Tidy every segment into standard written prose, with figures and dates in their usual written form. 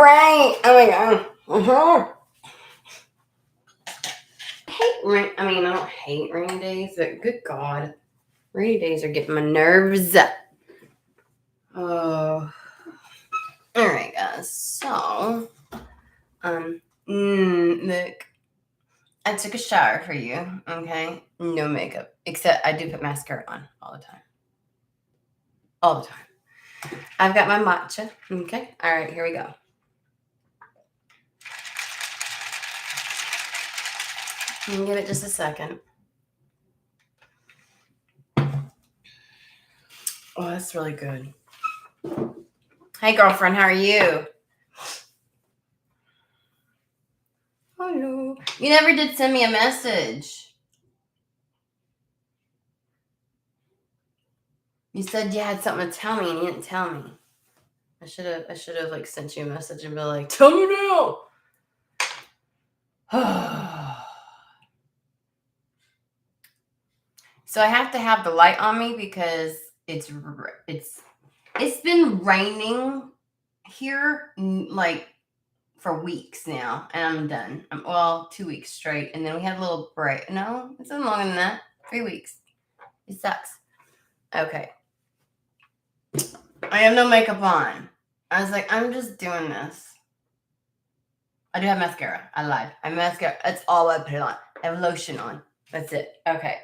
right. Oh my god. I don't hate rainy days, but good God, rainy days are getting my nerves. Oh, all right, guys. So, look, I took a shower for you. Okay, no makeup, except I do put mascara on all the time. All the time. I've got my matcha. Okay, all right, here we go. Give it just a second. Oh, that's really good. Hey, girlfriend, how are you? Hello. You never did send me a message. You said you had something to tell me, and you didn't tell me. I should have like sent you a message and be like, tell me now. So I have to have the light on me because it's been raining here like for weeks now, and I'm done. 2 weeks straight, and then we had a little break. No, it's been longer than that. 3 weeks. It sucks. Okay. I have no makeup on. I was like, I'm just doing this. I do have mascara. I lied. I have mascara. That's all I put on. I have lotion on. That's it. Okay.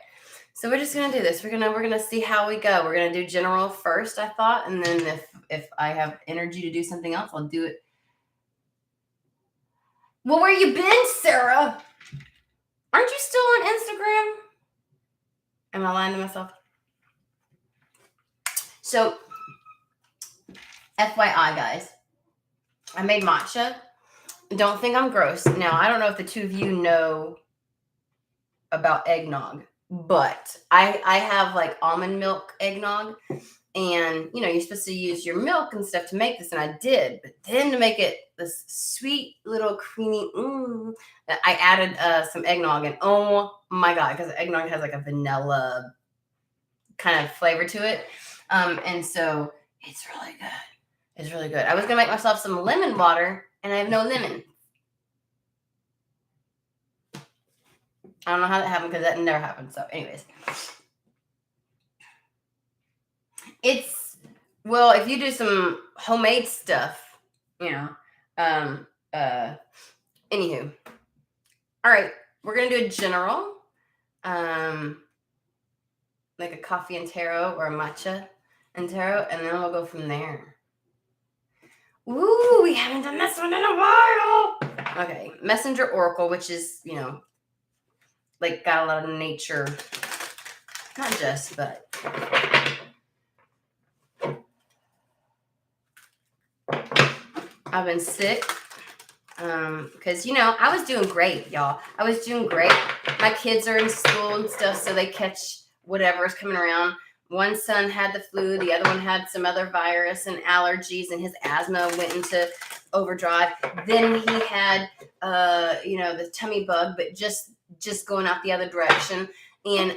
So we're just gonna do this. We're gonna see how we go. We're gonna do general first, I thought, and then if I have energy to do something else, I'll do it. Well, where you been, Sarah? Aren't you still on Instagram? Am I lying to myself? So, FYI, guys, I made matcha. Don't think I'm gross. Now, I don't know if the two of you know about eggnog, but I have like almond milk eggnog, and you're supposed to use your milk and stuff to make this, and I did, but then to make it this sweet little creamy, I added some eggnog, and oh my God, because eggnog has like a vanilla kind of flavor to it, and so it's really good. It's really good. I was gonna make myself some lemon water, and I have no lemon. I don't know how that happened because that never happened. So, anyways, if you do some homemade stuff, anywho. All right, we're gonna do a general, like a coffee and taro or a matcha and taro, and then we'll go from there. Ooh, we haven't done this one in a while. Okay, messenger oracle, which is like got a lot of nature, not just, but I've been sick because I was doing great, y'all. I was doing great. My kids are in school and stuff, so they catch whatever's coming around. One son had the flu, the other one had some other virus and allergies, and his asthma went into overdrive. Then he had the tummy bug, but just going out the other direction, and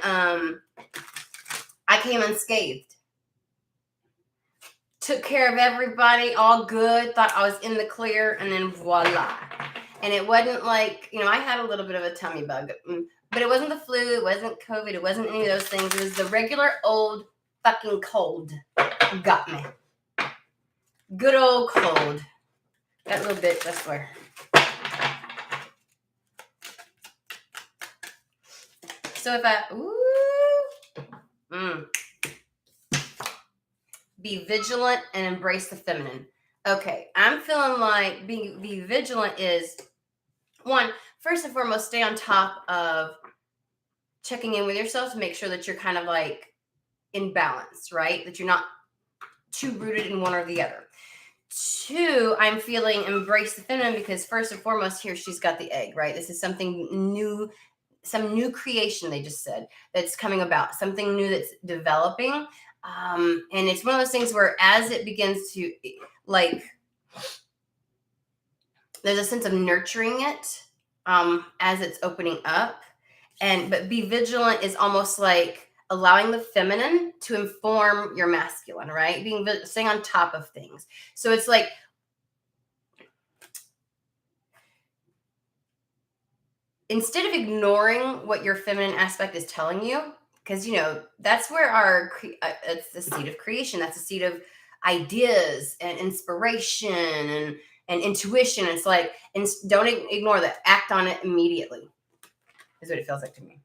I came unscathed. Took care of everybody, all good, thought I was in the clear, and then voila. And it wasn't like, I had a little bit of a tummy bug, but it wasn't the flu, it wasn't COVID, it wasn't any of those things. It was the regular old fucking cold got me. Good old cold. That little bit, I swear. So if be vigilant and embrace the feminine. Okay, I'm feeling like be vigilant is one, first and foremost, stay on top of checking in with yourself to make sure that you're kind of like in balance, right? That you're not too rooted in one or the other. Two, I'm feeling embrace the feminine because first and foremost, here she's got the egg, right? This is something new, some new creation, they just said, that's coming about, something new that's developing. And it's one of those things where as it begins to there's a sense of nurturing it as it's opening up. But be vigilant is almost like allowing the feminine to inform your masculine, right? Staying on top of things. So it's like instead of ignoring what your feminine aspect is telling you, because that's where it's the seed of creation. That's the seed of ideas and inspiration and intuition. It's like, and don't ignore that. Act on it immediately. Is what it feels like to me.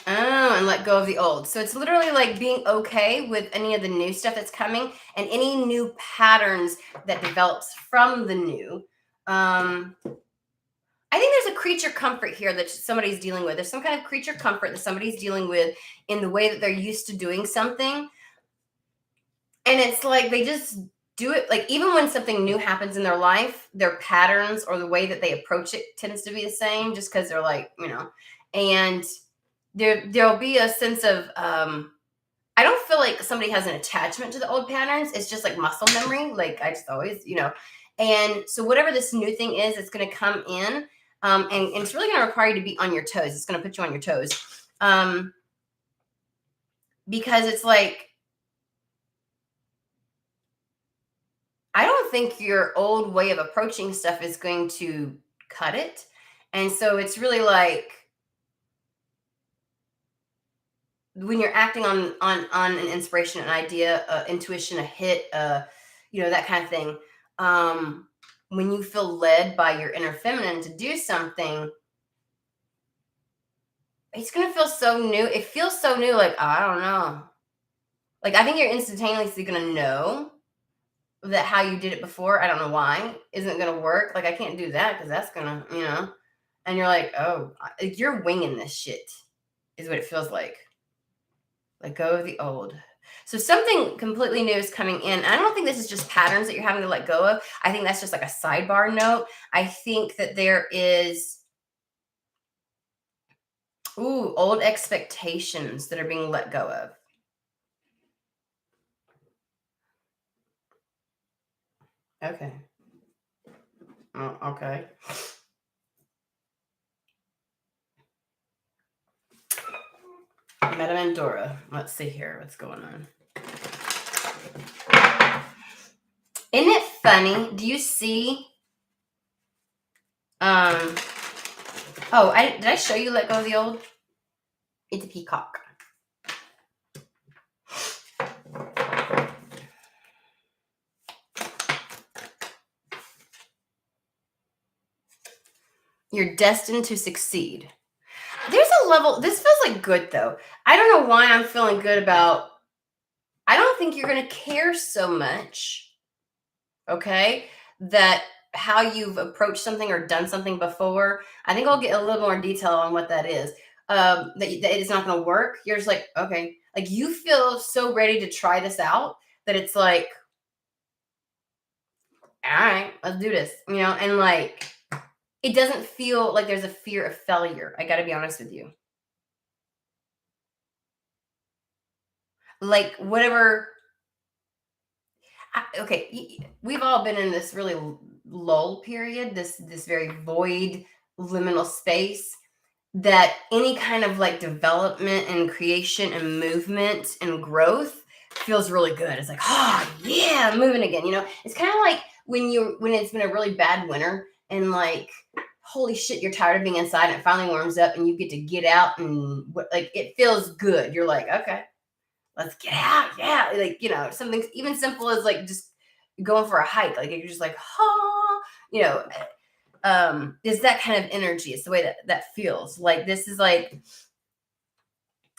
Oh, and let go of the old. So it's literally like being okay with any of the new stuff that's coming and any new patterns that develops from the new. I think there's a creature comfort here that somebody's dealing with. There's some kind of creature comfort that somebody's dealing with in the way that they're used to doing something. And it's like they just do it. Like even when something new happens in their life, their patterns or the way that they approach it tends to be the same just because they're like, and there'll be a sense of, I don't feel like somebody has an attachment to the old patterns. It's just like muscle memory. Like I just always, and so whatever this new thing is, it's going to come in. And it's really going to require you to be on your toes. It's going to put you on your toes. Because it's like, I don't think your old way of approaching stuff is going to cut it. And so it's really like, when you're acting on an inspiration, an idea, intuition, a hit, that kind of thing. When you feel led by your inner feminine to do something, it's going to feel so new. It feels so new. Like, I don't know. Like, I think you're instantaneously going to know that how you did it before, I don't know why, isn't going to work. Like, I can't do that because that's going to, and you're like, oh, you're winging this shit is what it feels like. Let go of the old. So something completely new is coming in. I don't think this is just patterns that you're having to let go of. I think that's just like a sidebar note. I think that there is, old expectations that are being let go of. Okay. Oh, okay. Madame Andorra. Let's see here. What's going on? Isn't it funny? Do you see? Did I show you let go of the old? It's a peacock. You're destined to succeed. There's a level, this feels like good though. I don't know why I'm feeling good about, I don't think you're going to care so much, okay, that how you've approached something or done something before. I think I'll get a little more detail on what that is. That it's not going to work. You're just like, okay, like you feel so ready to try this out that it's like, all right, let's do this, and like, it doesn't feel like there's a fear of failure. I got to be honest with you. Like whatever. Okay, we've all been in this really lull period, this very void, liminal space that any kind of like development and creation and movement and growth feels really good. It's like, oh yeah, I'm moving again. It's kind of like when it's been a really bad winter and like, holy shit, you're tired of being inside and it finally warms up and you get to get out and like it feels good. You're like, okay, let's get out. Yeah. Like, something even simple as like just going for a hike. Like you're just like, is that kind of energy. It's the way that feels. Like this is like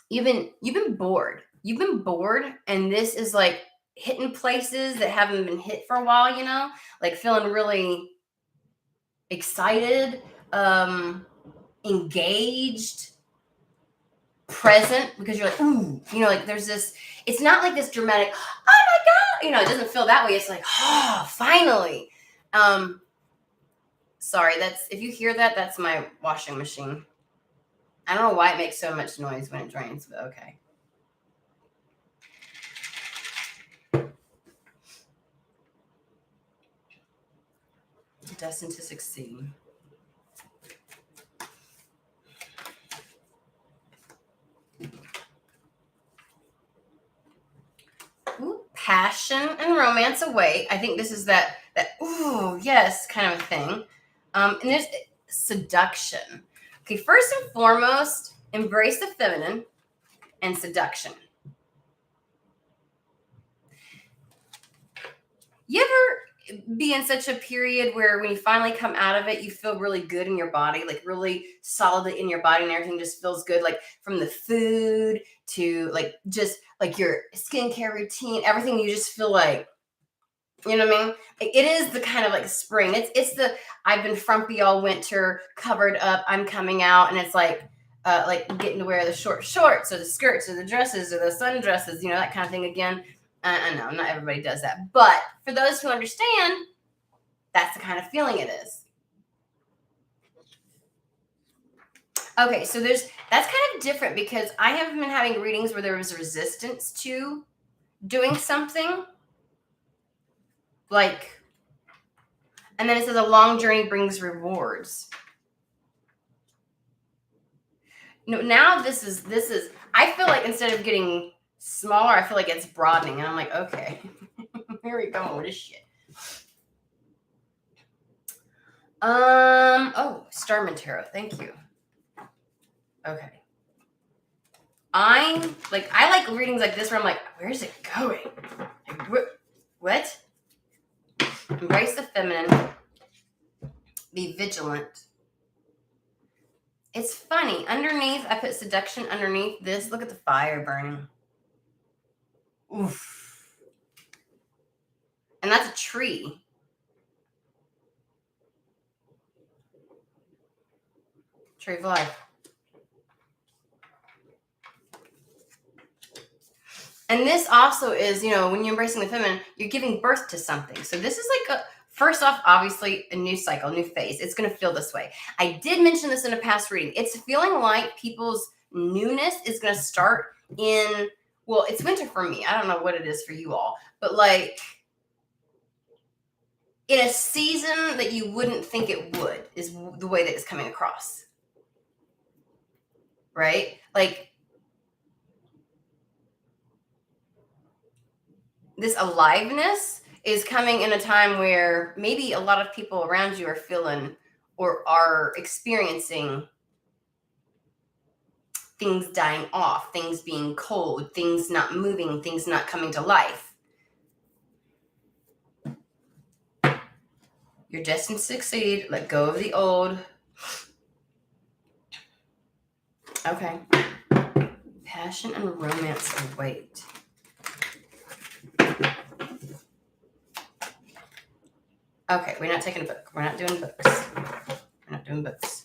you've been bored. You've been bored, and this is like hitting places that haven't been hit for a while, like feeling really excited, engaged, present, because you're like, ooh, like there's this, it's not like this dramatic, oh my God, it doesn't feel that way. It's like, oh, finally. Sorry, if you hear that, that's my washing machine. I don't know why it makes so much noise when it drains, but okay. Destined to succeed. Ooh, passion and romance await. I think this is that ooh, yes, kind of thing. And there's seduction. Okay, first and foremost, embrace the feminine and seduction. You ever be in such a period where when you finally come out of it, you feel really good in your body, like really solid in your body, and everything just feels good, like from the food to like just like your skincare routine, everything, you just feel like, you know what I mean? It is the kind of like spring. It's the I've been frumpy all winter, covered up, I'm coming out, and it's like getting to wear the short shorts or the skirts or the dresses or the sundresses, you know, that kind of thing again. I know not everybody does that, but for those who understand, that's the kind of feeling it is. Okay, so that's kind of different because I have been having readings where there was resistance to doing something, like, and then it says a long journey brings rewards. No, now this is I feel like instead of getting smaller, I feel like it's broadening, and I'm like, okay, here we go with this shit. Oh, Starman Tarot, thank you. Okay. I like readings like this where I'm like, where's it going? Like, what? Embrace the feminine. Be vigilant. It's funny. Underneath, I put seduction underneath this. Look at the fire burning. Oof. And that's a tree. Tree of life. And this also is, you know, when you're embracing the feminine, you're giving birth to something. So this is like first off, obviously, a new cycle, new phase. It's going to feel this way. I did mention this in a past reading. It's feeling like people's newness is going to start in, well, it's winter for me. I don't know what it is for you all, but like in a season that you wouldn't think it would is the way that it's coming across. Right? Like, this aliveness is coming in a time where maybe a lot of people around you are feeling or are experiencing things dying off, things being cold, things not moving, things not coming to life. You're destined to succeed. Let go of the old. Okay. Passion and romance await. Okay, we're not taking a book. We're not doing books. We're not doing books.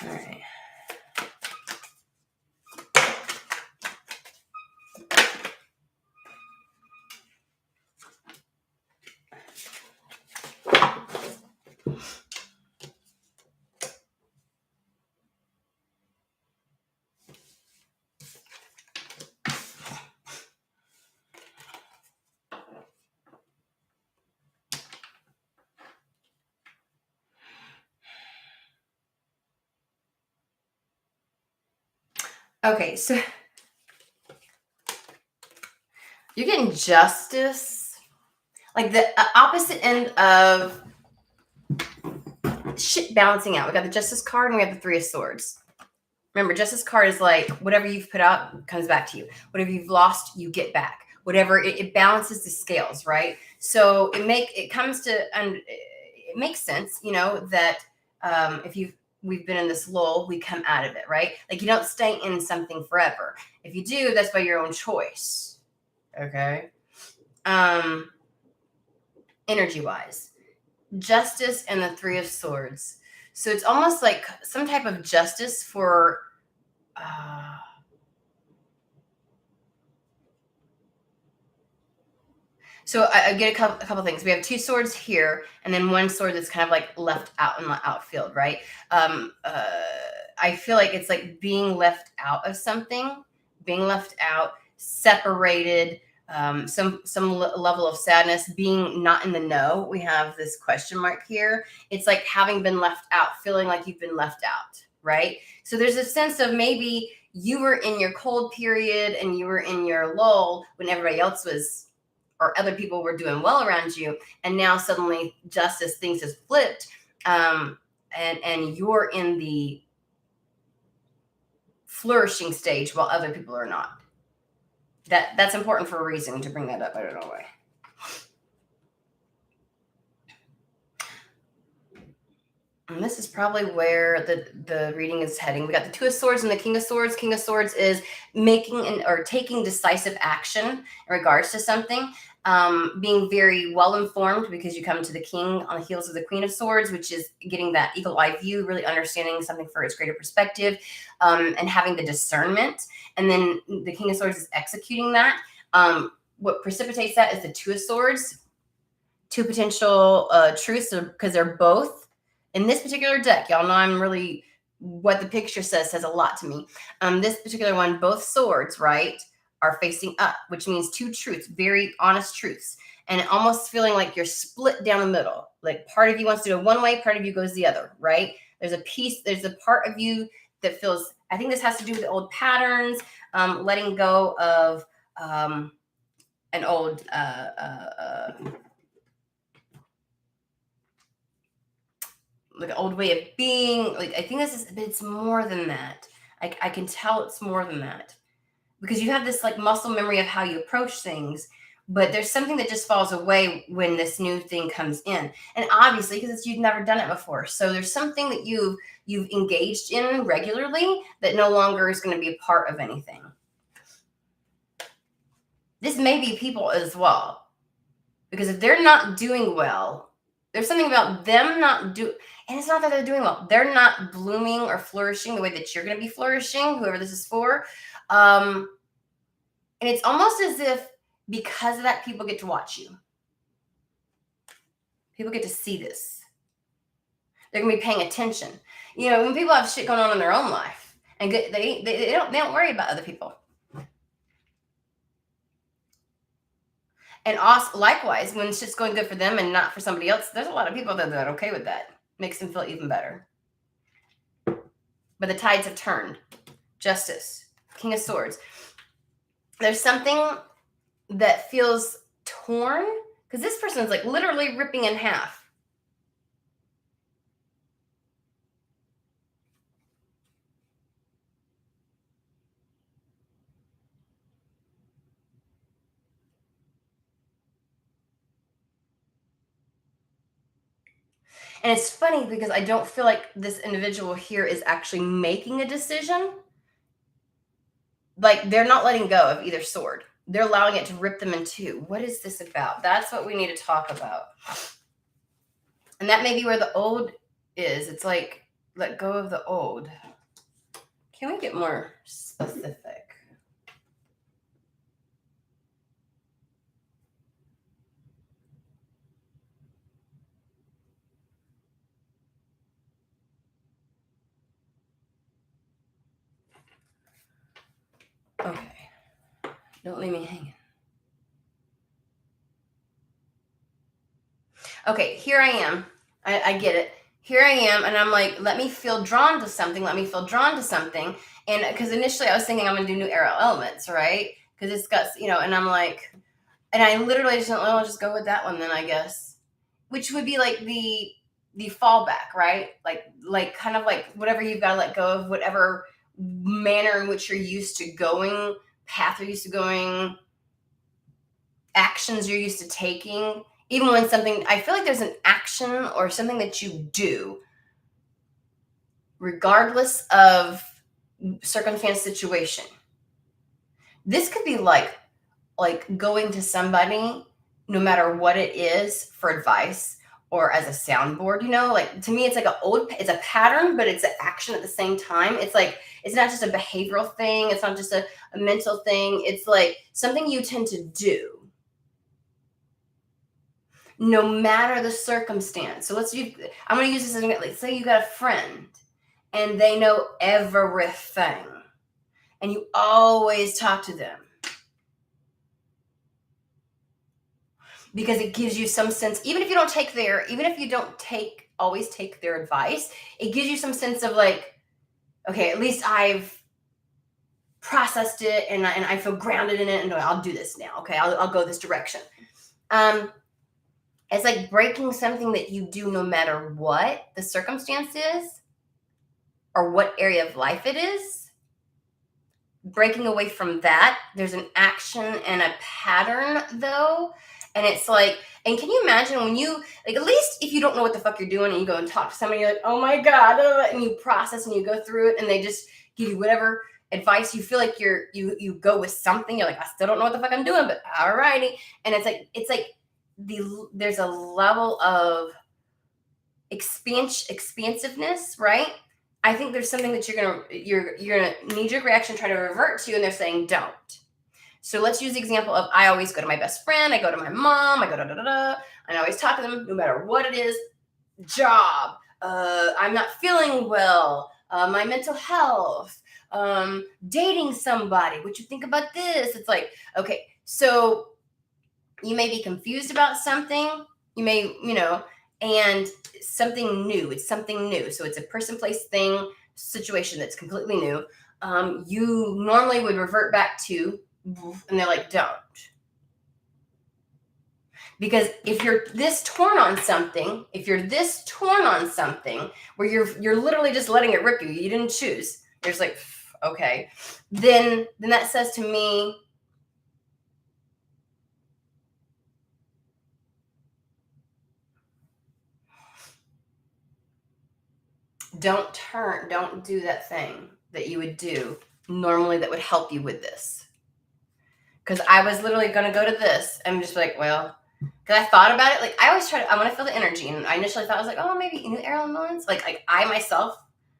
All right. Okay, so you're getting justice, like the opposite end of shit balancing out. We got the Justice card and we have the Three of Swords. Remember, Justice card is like whatever you've put out comes back to you. Whatever you've lost, you get back. Whatever it balances the scales, right? So it makes sense, you know, that we've been in this lull, we come out of it, right? Like you don't stay in something forever. If you do, that's by your own choice. Okay. Energy wise, Justice and the Three of Swords. So it's almost like some type of justice for so I get a couple things. We have two swords here, and then one sword that's kind of like left out in the outfield, right? I feel like it's like being left out of something, being left out, separated, level of sadness, being not in the know. We have this question mark here. It's like having been left out, feeling like you've been left out, right? So there's a sense of maybe you were in your cold period and you were in your lull when everybody else was, or other people were doing well around you, and now suddenly just as things has flipped, and you're in the flourishing stage while other people are not. That's important for a reason to bring that up. I don't know why. And this is probably where the reading is heading. We got the Two of Swords and the King of Swords. King of Swords is making or taking decisive action in regards to something. Being very well informed, because you come to the King on the heels of the Queen of Swords, which is getting that eagle eye view, really understanding something for its greater perspective, and having the discernment. And then the King of Swords is executing that. What precipitates that is the Two of Swords, two potential truths, because they're both in this particular deck. Y'all know I'm really, what the picture says a lot to me. This particular one, both swords, right, are facing up, which means two truths, very honest truths, and almost feeling like you're split down the middle. Like part of you wants to go one way, part of you goes the other, right? There's a piece, there's a part of you that feels, I think this has to do with the old patterns, letting go of an old like an old way of being. Like, I think this is, but it's more than that. I can tell it's more than that, because you have this like muscle memory of how you approach things, but there's something that just falls away when this new thing comes in. And obviously, because you've never done it before, so there's something that you've engaged in regularly that no longer is going to be a part of anything. This may be people as well, because if they're not doing well, there's something about them not do, and it's not that they're doing well. They're not blooming or flourishing the way that you're going to be flourishing, whoever this is for. And it's almost as if because of that, people get to watch you. People get to see this. They're going to be paying attention. You know, when people have shit going on in their own life, and they don't worry about other people. And also, likewise, when shit's going good for them and not for somebody else, there's a lot of people that are okay with that. Makes them feel even better. But the tides have turned. Justice. King of Swords. There's something that feels torn, because this person's like literally ripping in half. And it's funny because I don't feel like this individual here is actually making a decision. Like, they're not letting go of either sword. They're allowing it to rip them in two. What is this about? That's what we need to talk about. And that may be where the old is. It's like, let go of the old. Can we get more specific? Okay. Don't leave me hanging. Okay, here I am. I get it. Here I am, and I'm like, let me feel drawn to something. Let me feel drawn to something. And because initially I was thinking I'm going to do new arrow elements, right? Because it's got, you know, and I'm like, and I literally just, I'll just go with that one then, I guess. Which would be like the fallback, right? Like kind of like whatever you've got to let go of, whatever manner in which you're used to going, path you're used to going, actions you're used to taking. Even when something, I feel like there's an action or something that you do, regardless of circumstance, situation. This could be like going to somebody, no matter what it is, for advice or as a soundboard, you know, like to me, it's like it's a pattern, but it's an action at the same time. It's like, it's not just a behavioral thing. It's not just a mental thing. It's like something you tend to do, no matter the circumstance. So I'm going to use this as an, like, say you got a friend and they know everything and you always talk to them. because it gives you some sense, even if you don't always take their advice, it gives you some sense of like, okay, at least I've processed it and I feel grounded in it, and I'll do this now. Okay, I'll go this direction. It's like breaking something that you do no matter what the circumstance is or what area of life it is. Breaking away from that, there's an action and a pattern though. And it's like, and can you imagine when you, like, at least if you don't know what the fuck you're doing and you go and talk to somebody, you're like, oh my God, and you process and you go through it and they just give you whatever advice, you feel like you go with something, you're like, I still don't know what the fuck I'm doing, but alrighty. And it's like there's a level of expansiveness, right? I think there's something that you're gonna knee-jerk reaction try to revert to, and they're saying don't. So let's use the example of, I always go to my best friend, I go to my mom, I go and I always talk to them no matter what it is. Job, I'm not feeling well, my mental health, dating somebody, what you think about this? It's like, okay, so you may be confused about something, you may, and something new. It's something new. So it's a person, place, thing, situation that's completely new. You normally would revert back to, and they're like, don't. Because if you're this torn on something, where you're literally just letting it rip you, you didn't choose. There's like, okay, then that says to me, don't do that thing that you would do normally that would help you with this. Because I was literally going to go to this and just be like, well, because I thought about it. Like, I always I want to feel the energy. And I initially thought, I was like, oh, maybe new air lines. Like I myself,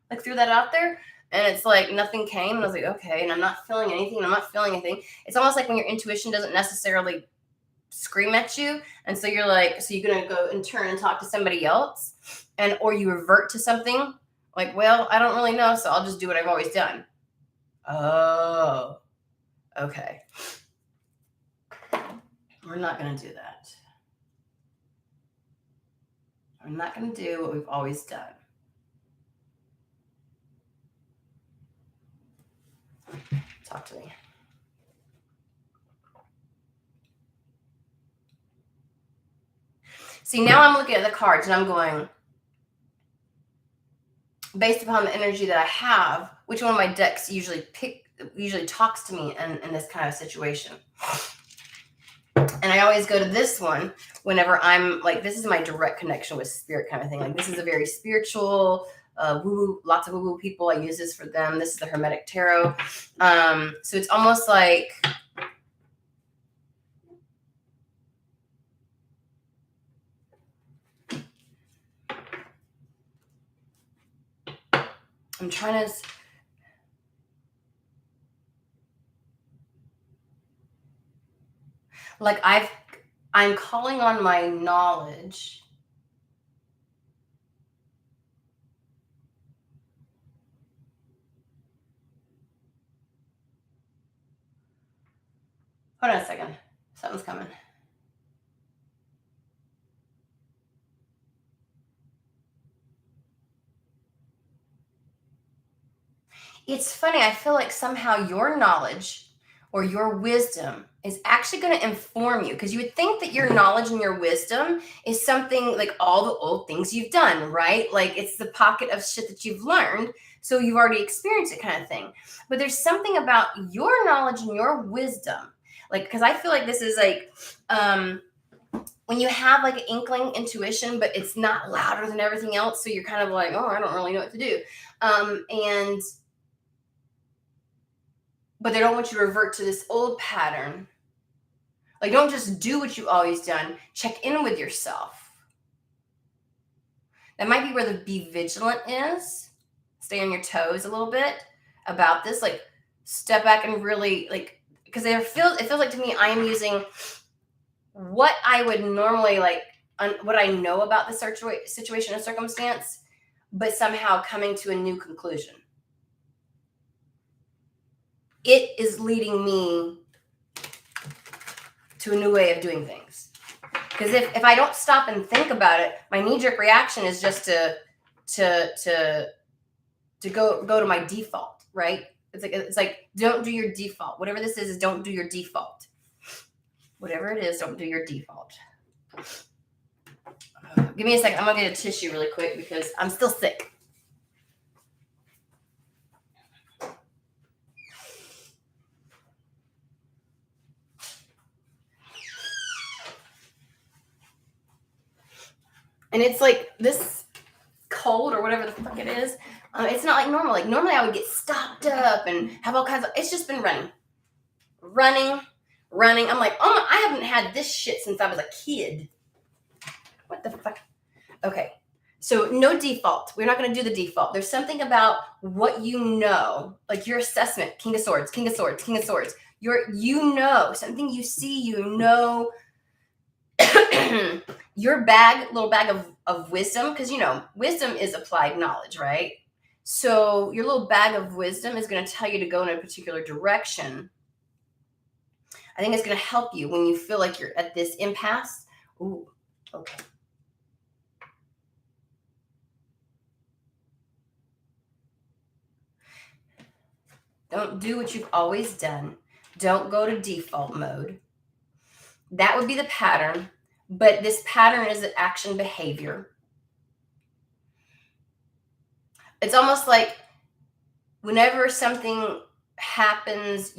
like, threw that out there. And it's like, nothing came. And I was like, okay. And I'm not feeling anything. It's almost like when your intuition doesn't necessarily scream at you. And so you're like, so you're going to go and turn and talk to somebody else. Or you revert to something. Like, well, I don't really know, so I'll just do what I've always done. Oh, okay. We're not going to do that. We're not going to do what we've always done. Talk to me. See, now I'm looking at the cards and I'm going, based upon the energy that I have, which one of my decks usually talks to me in this kind of situation. And I always go to this one whenever I'm like, this is my direct connection with spirit kind of thing. Like, this is a very spiritual, woo-woo, lots of woo-woo people. I use this for them. This is the Hermetic Tarot. So it's almost like, I'm trying to, like, I'm calling on my knowledge. Hold on a second. Something's coming. It's funny. I feel like somehow your knowledge or your wisdom is actually going to inform you, because you would think that your knowledge and your wisdom is something like all the old things you've done, right? Like, it's the pocket of shit that you've learned. So you've already experienced it, kind of thing. But there's something about your knowledge and your wisdom. Like, because I feel like this is like, when you have like an inkling intuition, but it's not louder than everything else. So you're kind of like, oh, I don't really know what to do. But they don't want you to revert to this old pattern. Like, don't just do what you've always done. Check in with yourself. That might be where the be vigilant is. Stay on your toes a little bit about this. Like, step back and really, like, because it feels like to me, I am using what I would normally, like, what I know about the situation and circumstance, but somehow coming to a new conclusion. It is leading me to a new way of doing things. Because if I don't stop and think about it, my knee-jerk reaction is just to go to my default, right? It's like don't do your default. Whatever this is don't do your default. Whatever it is, don't do your default. Give me a second. I'm gonna get a tissue really quick because I'm still sick. And it's like this cold or whatever the fuck it is. It's not like normal. Like normally I would get stopped up and have all kinds of. It's just been running. I'm like, oh, I haven't had this shit since I was a kid. What the fuck? Okay, so no default. We're not going to do the default. There's something about what you know, like your assessment. King of Swords. Something you see. Your little bag of wisdom, because wisdom is applied knowledge, right? So your little bag of wisdom is going to tell you to go in a particular direction. I think it's going to help you when you feel like you're at this impasse. Ooh, okay. Don't do what you've always done. Don't go to default mode. That would be the pattern, but this pattern is an action behavior. It's almost like whenever something happens,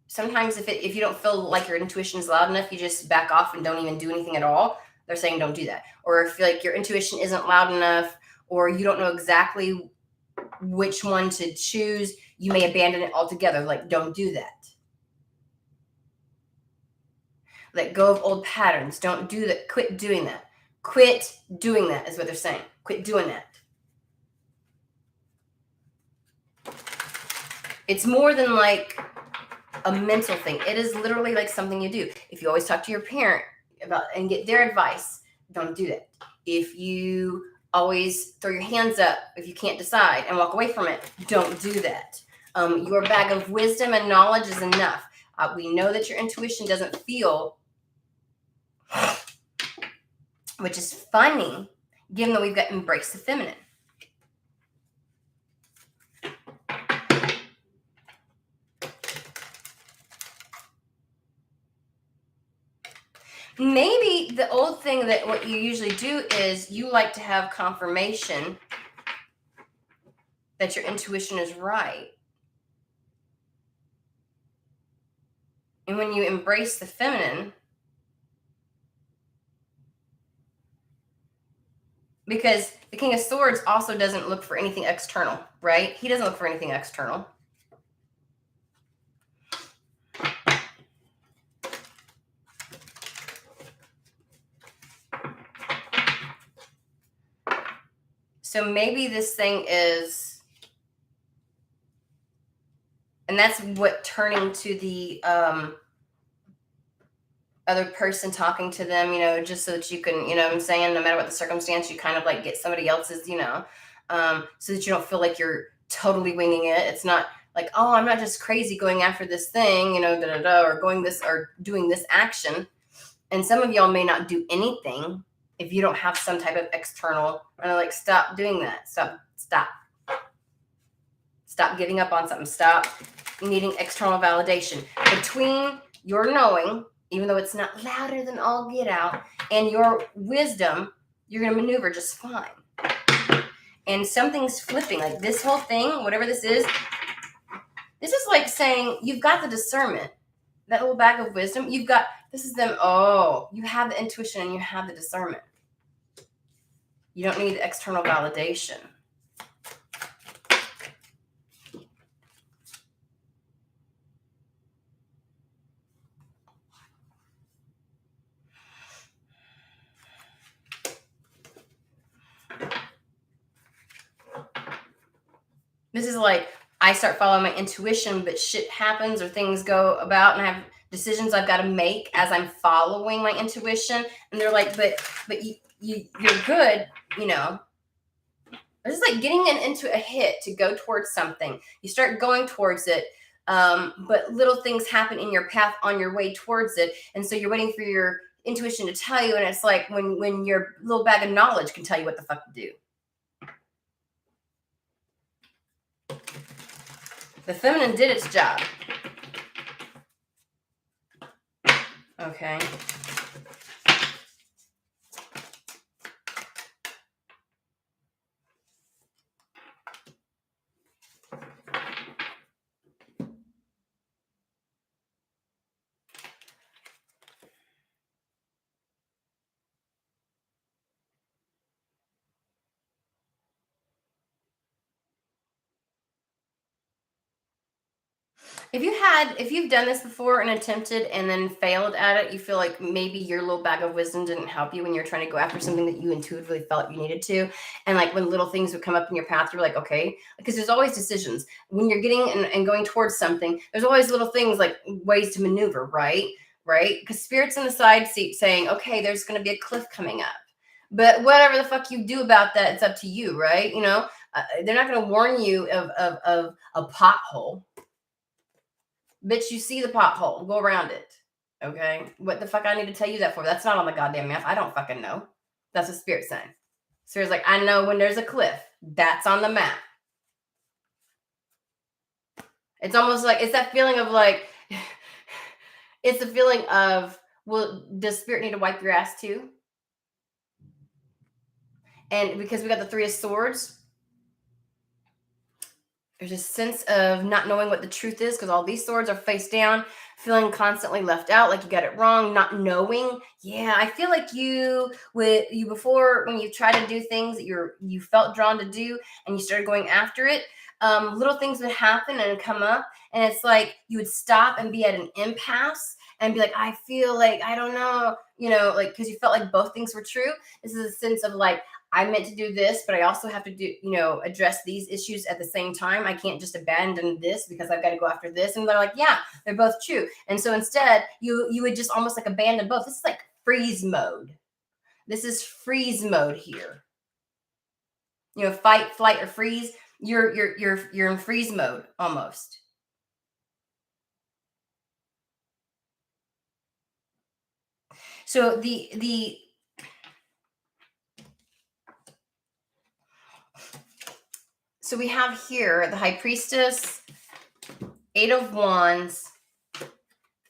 sometimes if you don't feel like your intuition is loud enough, you just back off and don't even do anything at all. They're saying don't do that. Or if like your intuition isn't loud enough, or you don't know exactly which one to choose, you may abandon it altogether. Like, don't do that. Let go of old patterns. Don't do that. Quit doing that. Quit doing that is what they're saying. Quit doing that. It's more than like a mental thing. It is literally like something you do. If you always talk to your parent about and get their advice, don't do that. If you always throw your hands up if you can't decide and walk away from it, don't do that. Your bag of wisdom and knowledge is enough. We know that your intuition doesn't feel, which is funny, given that we've got embrace the feminine. Maybe the old thing that what you usually do is you like to have confirmation that your intuition is right. And when you embrace the feminine, because the King of Swords also doesn't look for anything external, right? He doesn't look for anything external. So maybe this thing is, and that's what turning to the other person, talking to them, just so that you can, what I'm saying, no matter what the circumstance, you kind of like get somebody else's, so that you don't feel like you're totally winging it. It's not like, oh, I'm not just crazy going after this thing, or going this or doing this action. And some of y'all may not do anything if you don't have some type of external, and like, stop doing that. Stop giving up on something. Stop needing external validation. Between your knowing, even though it's not louder than all get out, and your wisdom, you're going to maneuver just fine. And something's flipping. Like this whole thing, whatever this is like saying you've got the discernment. That little bag of wisdom, this is them. Oh, you have the intuition and you have the discernment. You don't need external validation. This is like, I start following my intuition, but shit happens or things go about and I have decisions I've got to make as I'm following my intuition. And they're like, but you're good, This is like getting into a hit to go towards something. You start going towards it, but little things happen in your path on your way towards it. And so you're waiting for your intuition to tell you, and it's like when your little bag of knowledge can tell you what the fuck to do. The feminine did its job. Okay. If you've done this before and attempted and then failed at it, you feel like maybe your little bag of wisdom didn't help you when you're trying to go after something that you intuitively felt you needed to. And like when little things would come up in your path, you're like, okay, because there's always decisions. When you're getting and going towards something, there's always little things like ways to maneuver, right? Right? Because spirit's in the side seat saying, okay, there's going to be a cliff coming up. But whatever the fuck you do about that, it's up to you, right? You know, they're not going to warn you of a pothole. Bitch, you see the pothole. Go around it. Okay? What the fuck I need to tell you that for? That's not on the goddamn map. I don't fucking know. That's a spirit saying. Spirit's like, I know when there's a cliff. That's on the map. It's almost like, it's that feeling of like, it's the feeling of, well, does spirit need to wipe your ass too? And because we got the Three of Swords, there's a sense of not knowing what the truth is because all these swords are face down, feeling constantly left out, like you got it wrong, not knowing. Yeah, I feel like you before when you try to do things that you felt drawn to do and you started going after it, little things would happen and come up, and it's like you would stop and be at an impasse and be like, I feel like I don't know, like because you felt like both things were true. This is a sense of like, I meant to do this, but I also have to do, address these issues at the same time. I can't just abandon this because I've got to go after this. And they're like, yeah, they're both true. And so instead, you would just almost like abandon both. This is like freeze mode. This is freeze mode here. Fight, flight, or freeze. You're in freeze mode almost. So So we have here the High Priestess, Eight of Wands,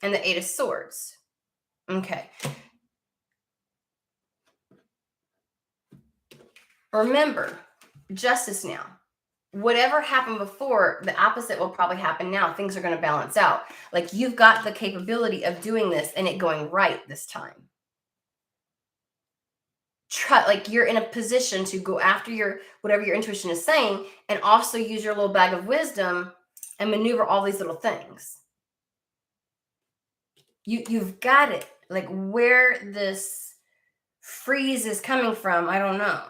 and the Eight of Swords. Okay. Remember, justice now. Whatever happened before, the opposite will probably happen now. Things are going to balance out. Like you've got the capability of doing this and it going right this time. Like you're in a position to go after whatever your intuition is saying and also use your little bag of wisdom and maneuver all these little things. You've got it. Like where this freeze is coming from, I don't know.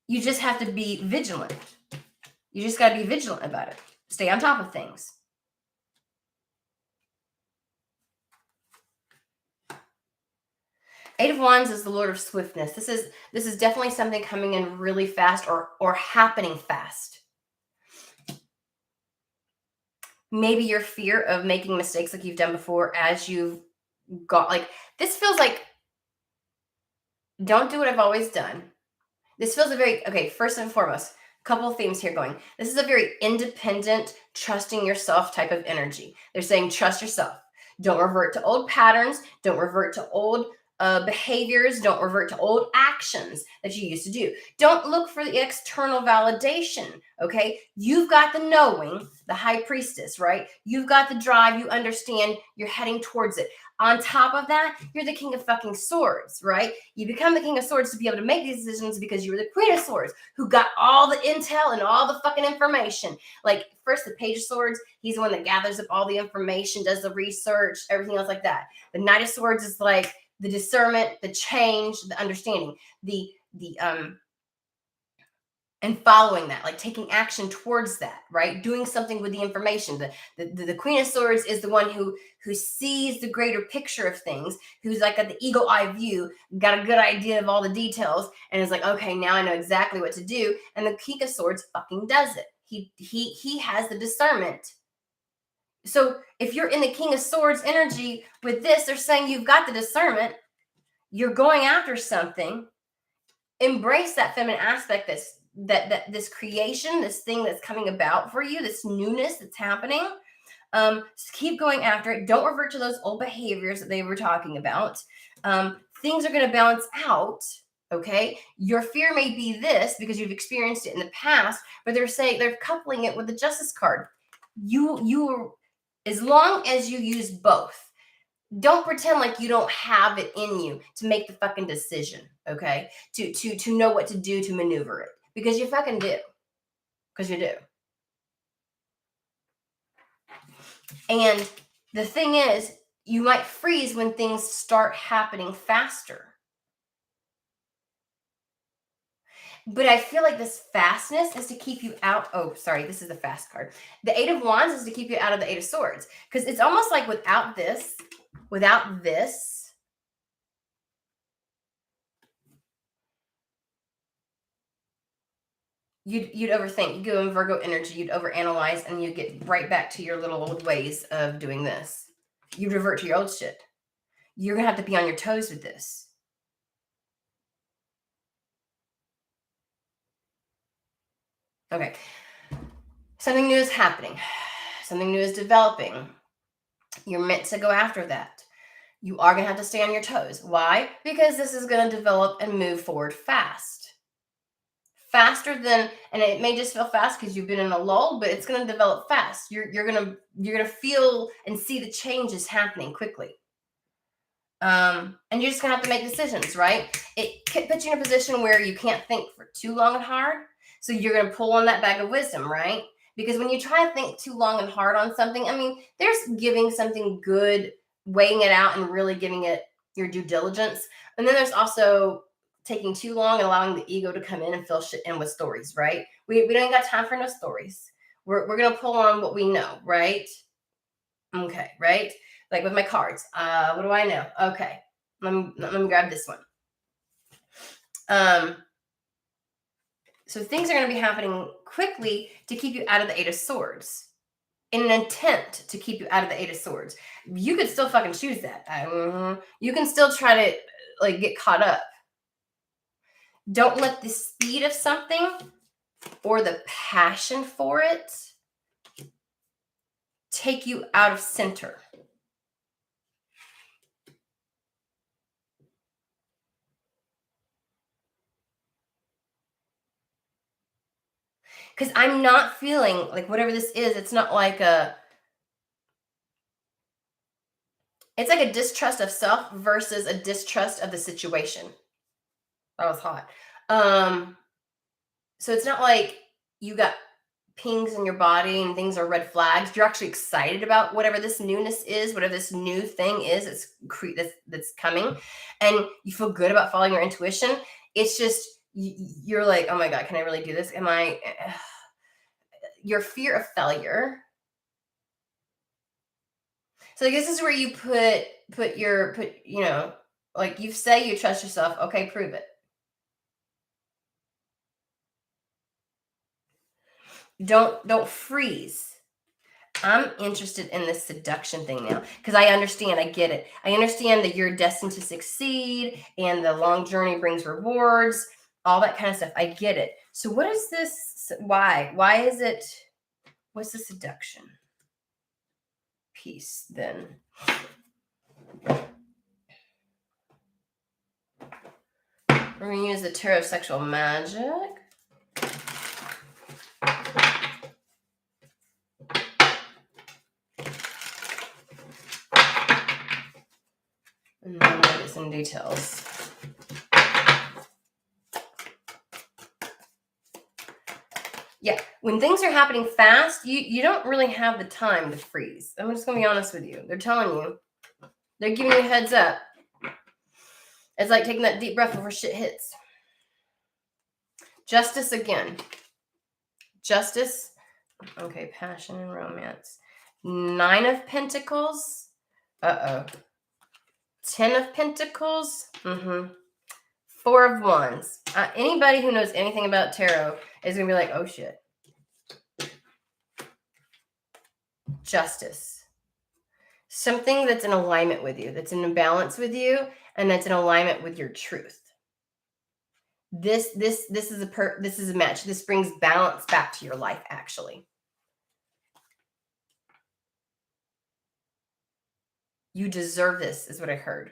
You just have to be vigilant. You just got to be vigilant about it. Stay on top of things. Eight of Wands is the Lord of Swiftness. This is definitely something coming in really fast or happening fast. Maybe your fear of making mistakes like you've done before as you've got, like, this feels like, don't do what I've always done. This feels okay, first and foremost, couple of themes here going. This is a very independent, trusting yourself type of energy. They're saying, trust yourself. Don't revert to old patterns. Don't revert to old behaviors. Don't revert to old actions that you used to do. Don't look for the external validation, okay? You've got the knowing, the High Priestess, right? You've got the drive. You understand. You're heading towards it. On top of that, you're the King of fucking Swords, right? You become the King of Swords to be able to make these decisions because you were the Queen of Swords who got all the intel and all the fucking information. Like, first, the Page of Swords, he's the one that gathers up all the information, does the research, everything else like that. The Knight of Swords is like the discernment, the change, the understanding, and following that, like taking action towards that, right? Doing something with the information. The Queen of Swords is the one who sees the greater picture of things, who's like got the eagle eye view, got a good idea of all the details, and is like, okay, now I know exactly what to do. And the King of Swords fucking does it. He has the discernment. So if you're in the King of Swords energy with this, they're saying you've got the discernment. You're going after something. Embrace that feminine aspect, this creation, this thing that's coming about for you, this newness that's happening. Just keep going after it. Don't revert to those old behaviors that they were talking about. Things are going to balance out. Okay, your fear may be this because you've experienced it in the past, but they're coupling it with the Justice card. You as long as you use both, don't pretend like you don't have it in you to make the fucking decision. Okay, to know what to do to maneuver it, because you fucking do, because you do. And the thing is, you might freeze when things start happening faster. But I feel like this fastness is to keep you out. Oh, sorry, this is the fast card. The Eight of Wands is to keep you out of the Eight of Swords. Because it's almost like without this, you'd overthink. You go in Virgo energy, you'd overanalyze, and you'd get right back to your little old ways of doing this. You'd revert to your old shit. You're going to have to be on your toes with this. Okay. Something new is happening. Something new is developing. You're meant to go after that. You are going to have to stay on your toes. Why? Because this is going to develop and move forward fast. Faster than, and it may just feel fast because you've been in a lull, but it's going to develop fast. You're gonna feel and see the changes happening quickly. And you're just gonna have to make decisions, right? It puts you in a position where you can't think for too long and hard. So you're gonna pull on that bag of wisdom, right? Because when you try to think too long and hard on something, I mean, there's giving something good, weighing it out, and really giving it your due diligence. And then there's also taking too long and allowing the ego to come in and fill shit in with stories, right? We don't got time for no stories. We're gonna pull on what we know, right? Okay, right? Like with my cards. What do I know? Okay. Let me grab this one. So things are going to be happening quickly to keep you out of the Eight of Swords, in an intent to keep you out of the Eight of Swords. You could still fucking choose that. You can still try to like get caught up. Don't let the speed of something or the passion for it take you out of center. Because I'm not feeling like whatever this is, it's not like it's like a distrust of self versus a distrust of the situation. That was hot. So it's not like you got pings in your body and things are red flags. You're actually excited about whatever this newness is, whatever this new thing is that's coming, and you feel good about following your intuition. It's just you're like, oh my God, can I really do this? Am I? Your fear of failure. So I guess this is where you put you know, like you say you trust yourself. Okay, prove it. Don't freeze. I'm interested in this seduction thing now because I understand. I get it. I understand that you're destined to succeed and the long journey brings rewards, all that kind of stuff. I get it. So what is this? Why? Why is it? What's the seduction piece then? We're going to use the Tarot of Sexual Magic. And then we'll get some details. Yeah, when things are happening fast, you don't really have the time to freeze. I'm just going to be honest with you. They're telling you. They're giving you a heads up. It's like taking that deep breath before shit hits. Justice again. Justice. Okay, passion and romance. 9 of Pentacles. Uh-oh. 10 of Pentacles. 4 of Wands. Anybody who knows anything about tarot is going to be like, oh shit. Justice. something that's in alignment with you, that's in balance with you, and that's in alignment with your truth. This is a match. This brings balance back to your life, actually. You deserve this, is what I heard.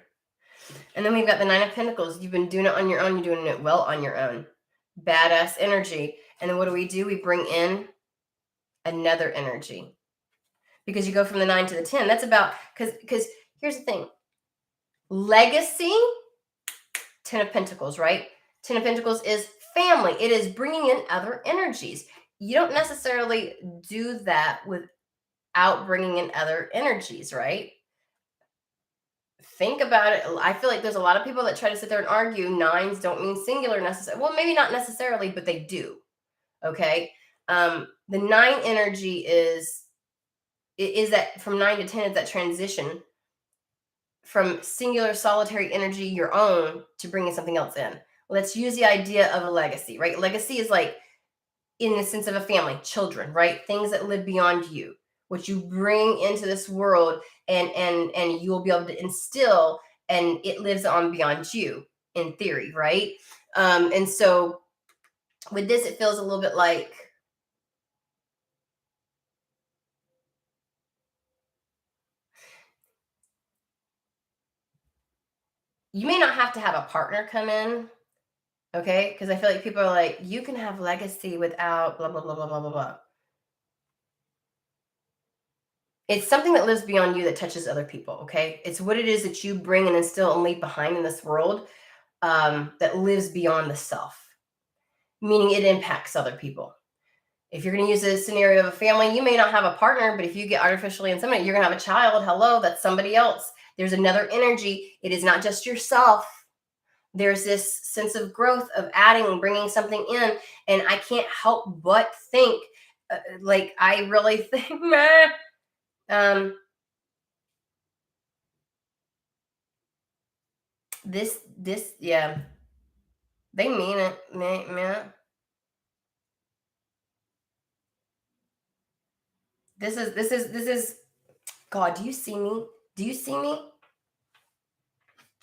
And then we've got the Nine of Pentacles. You've been doing it on your own. You're doing it well on your own. Badass energy. And then what do? We bring in another energy. Because you go from the 9 to the 10. That's about, because here's the thing. Legacy, 10 of Pentacles, right? 10 of Pentacles is family. It is bringing in other energies. You don't necessarily do that without bringing in other energies, right? Think about it. I feel like there's a lot of people that try to sit there and argue nines don't mean singular necessarily. Well, maybe not necessarily, but they do. Okay. The 9 energy is that from 9 to 10 is that transition from singular solitary energy, your own, to bringing something else in. Let's use the idea of a legacy, right? Legacy is like in the sense of a family, children, right? Things that live beyond you, what you bring into this world, and you will be able to instill, and it lives on beyond you in theory, right? And so with this, it feels a little bit like you may not have to have a partner come in, okay? Because I feel like people are like, you can have legacy without blah, blah, blah, blah, blah, blah, blah. It's something that lives beyond you that touches other people, okay? It's what it is that you bring and instill and leave behind in this world that lives beyond the self, meaning it impacts other people. If you're going to use a scenario of a family, you may not have a partner, but if you get artificially inseminated, you're going to have a child. Hello, that's somebody else. There's another energy. It is not just yourself. There's this sense of growth, of adding and bringing something in. And I can't help but think, I really think, yeah, they mean it, man. This is, God, do you see me? Do you see me?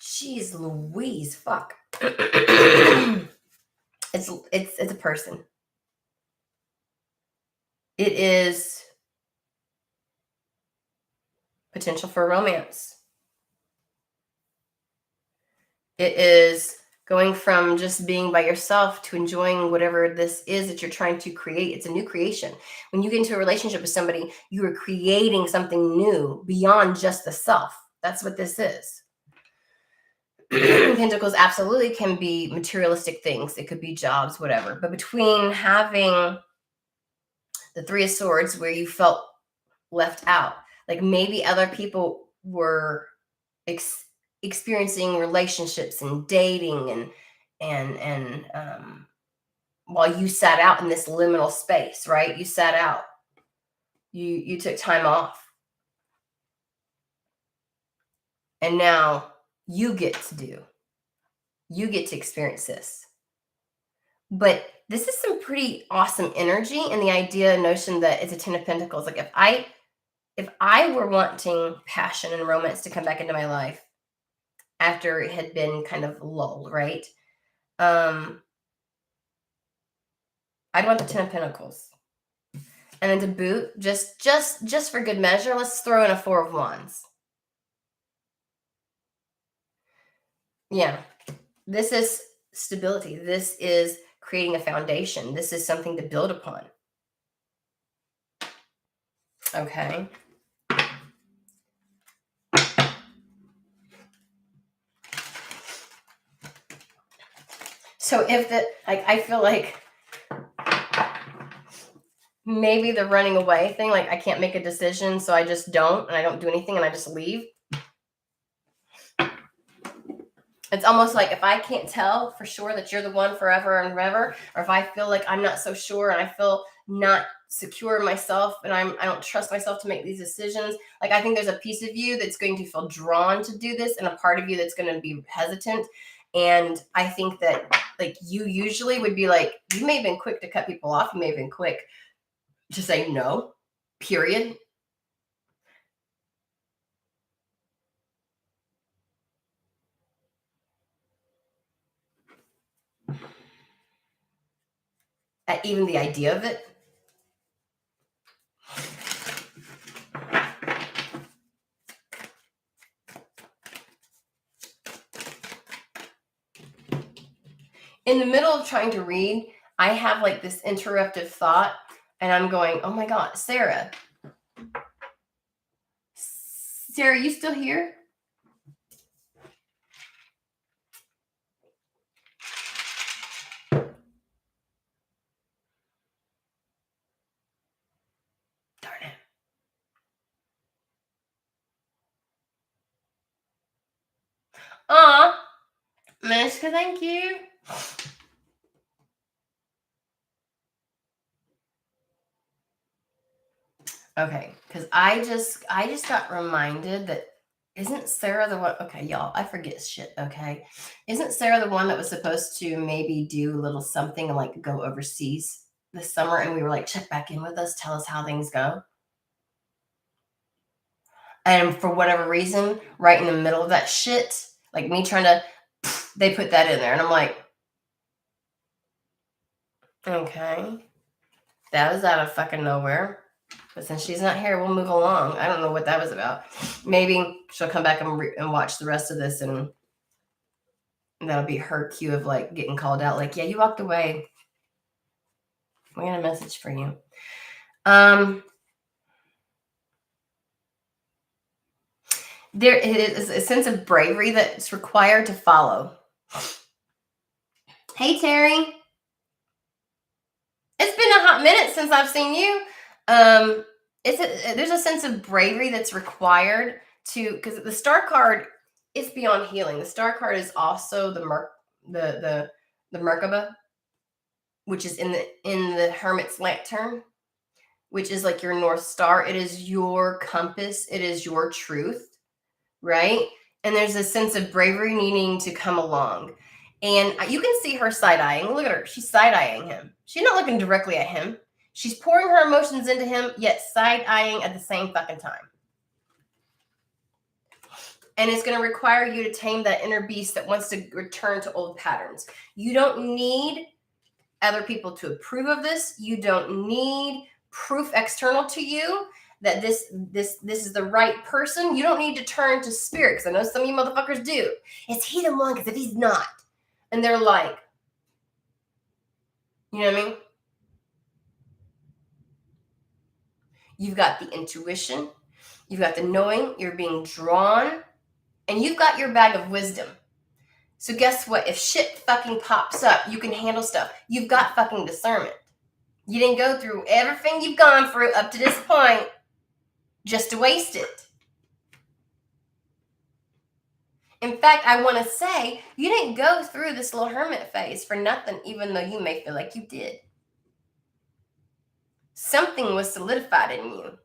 Jeez Louise, fuck. It's a person. It is potential for romance. It is going from just being by yourself to enjoying whatever this is that you're trying to create. It's a new creation. When you get into a relationship with somebody, you are creating something new beyond just the self. That's what this is. Pentacles absolutely can be materialistic things. It could be jobs, whatever. But between having the Three of Swords, where you felt left out, like maybe other people were experiencing relationships and dating and while you sat out in this liminal space, right? You sat out. You took time off. And now you get to experience this. But this is some pretty awesome energy, and the idea, notion that it's a 10 of Pentacles. Like if I were wanting passion and romance to come back into my life after it had been kind of lulled, right? I'd want the 10 of Pentacles. And then to boot, just for good measure, let's throw in a 4 of Wands. Yeah. This is stability. This is creating a foundation. This is something to build upon. Okay. So if I feel like maybe the running away thing, like I can't make a decision, so I just don't, and I don't do anything, and I just leave. It's almost like if I can't tell for sure that you're the one forever and ever, or if I feel like I'm not so sure and I feel not secure in myself and I don't trust myself to make these decisions, like I think there's a piece of you that's going to feel drawn to do this and a part of you that's going to be hesitant. And I think that like you usually would be like, you may have been quick to cut people off. You may have been quick to say no, period. at even the idea of it. In the middle of trying to read, I have like this interruptive thought, and I'm going, oh my God, Sarah. Sarah, you still here? Darn it. Mishka, thank you. Okay, because I just got reminded that isn't Sarah the one? Okay, y'all, I forget shit. Okay, isn't Sarah the one that was supposed to maybe do a little something and like go overseas this summer? And we were like, check back in with us, tell us how things go. And for whatever reason, right in the middle of that shit, like me trying to, they put that in there, and I'm like, okay, that was out of fucking nowhere. But since she's not here, we'll move along. I don't know what that was about. Maybe she'll come back and watch the rest of this, and that'll be her cue of like getting called out. Like, yeah, you walked away. We got a message for you. There is a sense of bravery that's required to follow. Hey, Terry. It's been a hot minute since I've seen you. There's a sense of bravery that's required to, because the star card is beyond healing. The star card is also the Merkaba, which is in the Hermit's Lantern, which is like your North Star. It is your compass. It is your truth, right? And there's a sense of bravery needing to come along. And you can see her side-eyeing. Look at her. She's side-eyeing him. She's not looking directly at him. She's pouring her emotions into him, yet side-eyeing at the same fucking time. And it's going to require you to tame that inner beast that wants to return to old patterns. You don't need other people to approve of this. You don't need proof external to you that this is the right person. You don't need to turn to spirit, because I know some of you motherfuckers do. Is he the one? Because if he's not, and they're like, you know what I mean? You've got the intuition, you've got the knowing, you're being drawn, and you've got your bag of wisdom. So guess what? If shit fucking pops up, you can handle stuff. You've got fucking discernment. You didn't go through everything you've gone through up to this point just to waste it. In fact, I want to say you didn't go through this little hermit phase for nothing, even though you may feel like you did. Something was solidified in you.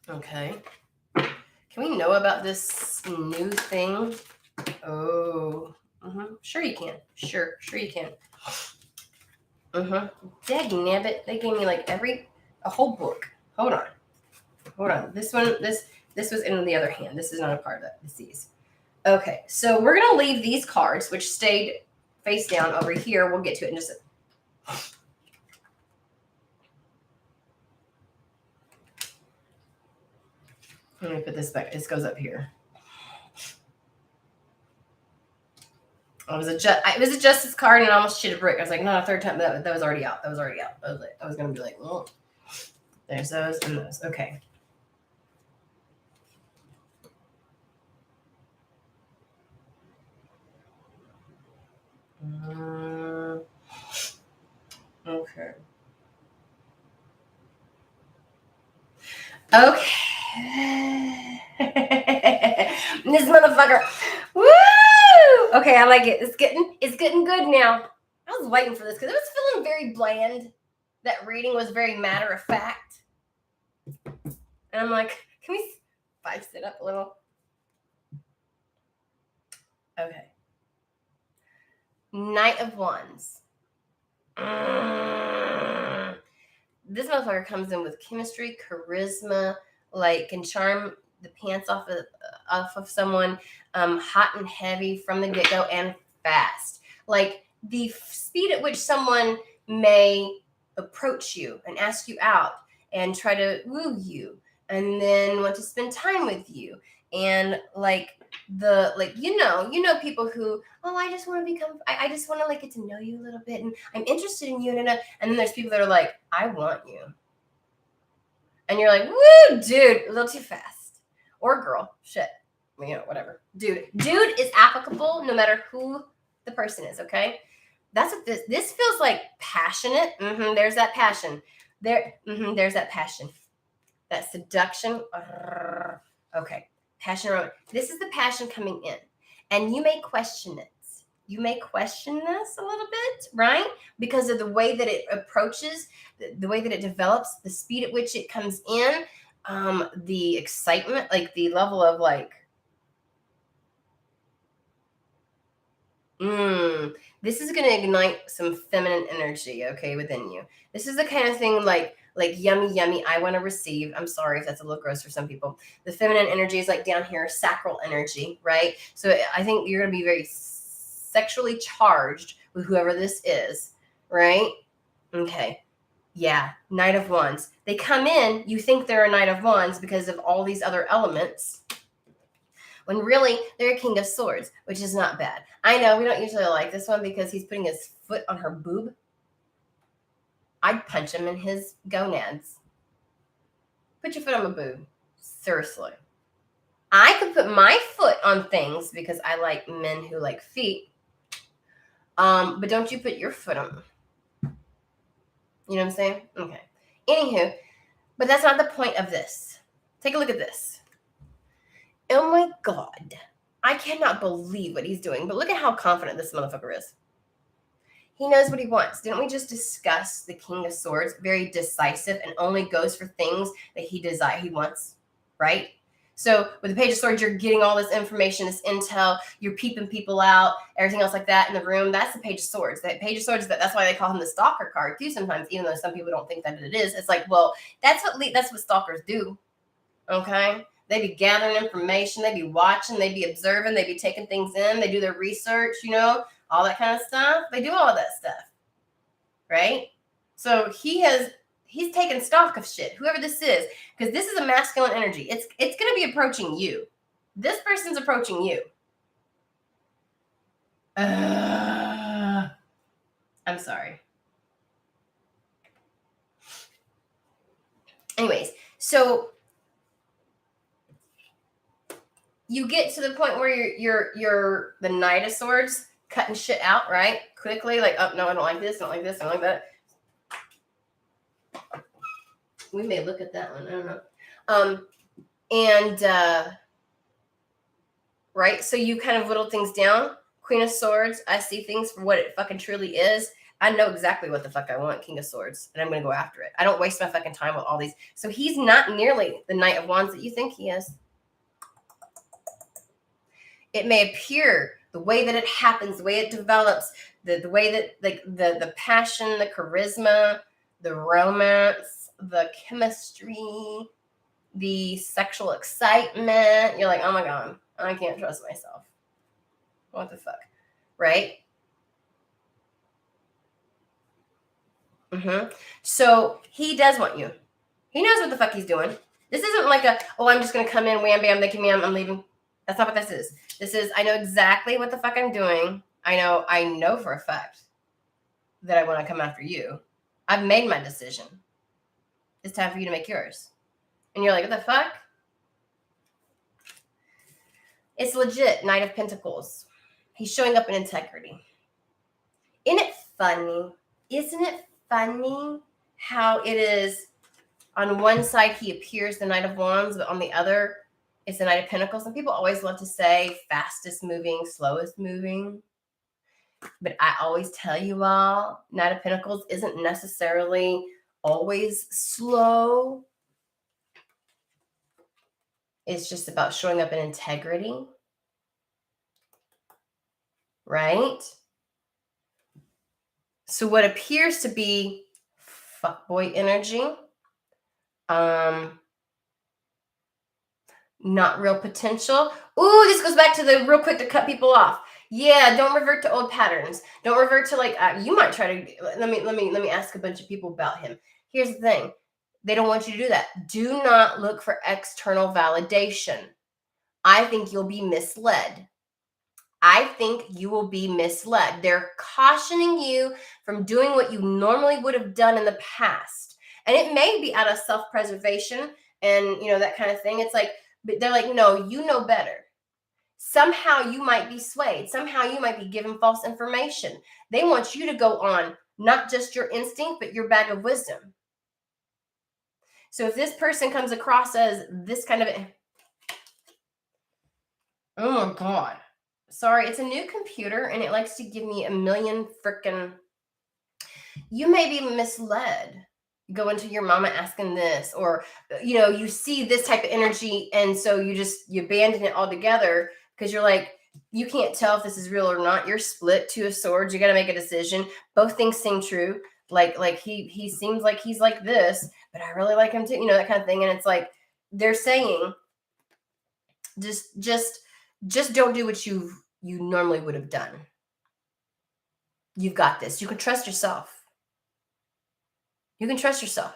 Okay. Can we know about this new thing? Oh, sure you can. Sure you can. Dagnabbit, they gave me like a whole book. Hold on. This was in the other hand. This is not a part of that disease. Okay, so we're gonna leave these cards, which stayed face down over here. We'll get to it in just a let me put this back. This goes up here. It was a justice card, and I almost shit a brick. I was like, not a third time. That was already out. I was gonna be like, well, there's those and those. Okay. Okay. This motherfucker. Woo! Okay, I like it. It's getting good now. I was waiting for this because it was feeling very bland. That reading was very matter of fact. And I'm like, can we spice it up a little? Okay. Knight of Wands. This motherfucker comes in with chemistry, charisma, like can charm the pants off of someone, hot and heavy from the get-go and fast. Like the speed at which someone may approach you and ask you out and try to woo you and then want to spend time with you, and people who, oh, I just want to become, I just want to like get to know you a little bit, and I'm interested in you, and then there's people that are like, I want you, and you're like, woo, dude, a little too fast, or girl, shit, whatever, dude is applicable no matter who the person is. Okay, that's what this feels like. Passionate. There's that passion there. There's that passion, that seduction. Okay, passion. This is the passion coming in, and you may question it. You may question this a little bit, right? Because of the way that it approaches, the way that it develops, the speed at which it comes in, the excitement, like the level of like, this is going to ignite some feminine energy, okay, within you. This is the kind of thing like yummy, yummy, I want to receive. I'm sorry if that's a little gross for some people. The feminine energy is like down here, sacral energy, right? So I think you're going to be very sexually charged with whoever this is, right? Okay. Yeah, Knight of Wands. They come in, you think they're a Knight of Wands because of all these other elements, when really they're a King of Swords, which is not bad. I know we don't usually like this one because he's putting his foot on her boob. I'd punch him in his gonads. Put your foot on my boob. Seriously. I could put my foot on things because I like men who like feet. But don't you put your foot on them. You know what I'm saying? Okay. Anywho, but that's not the point of this. Take a look at this. Oh my God. I cannot believe what he's doing, but look at how confident this motherfucker is. He knows what he wants. Didn't we just discuss the King of Swords? Very decisive and only goes for things that he wants, right? So with the Page of Swords, you're getting all this information, this intel, you're peeping people out, everything else like that in the room. That's the Page of Swords. The Page of Swords, that's why they call him the stalker card too sometimes, even though some people don't think that it is. It's like, well, that's what stalkers do, okay? They be gathering information, they be watching, they be observing, they be taking things in, they do their research, all that kind of stuff. They do all of that stuff, right? So he's taking stock of shit, whoever this is, because this is a masculine energy. It's going to be approaching you. This person's approaching you. I'm sorry. Anyways, so you get to the point where you're the Knight of Swords, cutting shit out, right? Quickly, like, oh, no, I don't like this, I don't like this, I don't like that. We may look at that one, I don't know. Right, so you kind of whittle things down. Queen of Swords, I see things for what it fucking truly is. I know exactly what the fuck I want, King of Swords, and I'm going to go after it. I don't waste my fucking time with all these. So he's not nearly the Knight of Wands that you think he is. It may appear, the way that it happens, the way it develops, the way that like the passion, the charisma, the romance, the chemistry, the sexual excitement. You're like, oh my God, I can't trust myself. What the fuck, right? So he does want you. He knows what the fuck he's doing. This isn't like I'm just gonna come in, wham bam, they give me, I'm leaving. That's not what this is. This is, I know exactly what the fuck I'm doing. I know for a fact that I want to come after you. I've made my decision. It's time for you to make yours. And you're like, what the fuck? It's legit, Knight of Pentacles. He's showing up in integrity. Isn't it funny? Isn't it funny how it is on one side he appears the Knight of Wands, but on the other it's the Knight of Pentacles. And people always love to say fastest moving, slowest moving. But I always tell you all, Knight of Pentacles isn't necessarily always slow. It's just about showing up in integrity. Right? So what appears to be fuckboy energy, Not real potential. Ooh, this goes back to the real quick to cut people off. Yeah, don't revert to old patterns. Don't revert to like you might try to let me ask a bunch of people about him. Here's the thing. They don't want you to do that. Do not look for external validation. I think you'll be misled. I think you will be misled. They're cautioning you from doing what you normally would have done in the past. And it may be out of self-preservation and that kind of thing. It's like, but they're like, no, you know better. Somehow you might be swayed. Somehow you might be given false information. They want you to go on not just your instinct, but your bag of wisdom. So if this person comes across as this kind of, oh my God. Sorry, it's a new computer and it likes to give me a million freaking. You may be misled. Go into your mama asking this, or you see this type of energy, and so you abandon it altogether because you're like, you can't tell if this is real or not. You're split, two of swords. You got to make a decision. Both things seem true. Like he seems like he's like this, but I really like him too. That kind of thing. And it's like they're saying, just don't do what you normally would have done. You've got this. You can trust yourself. You can trust yourself.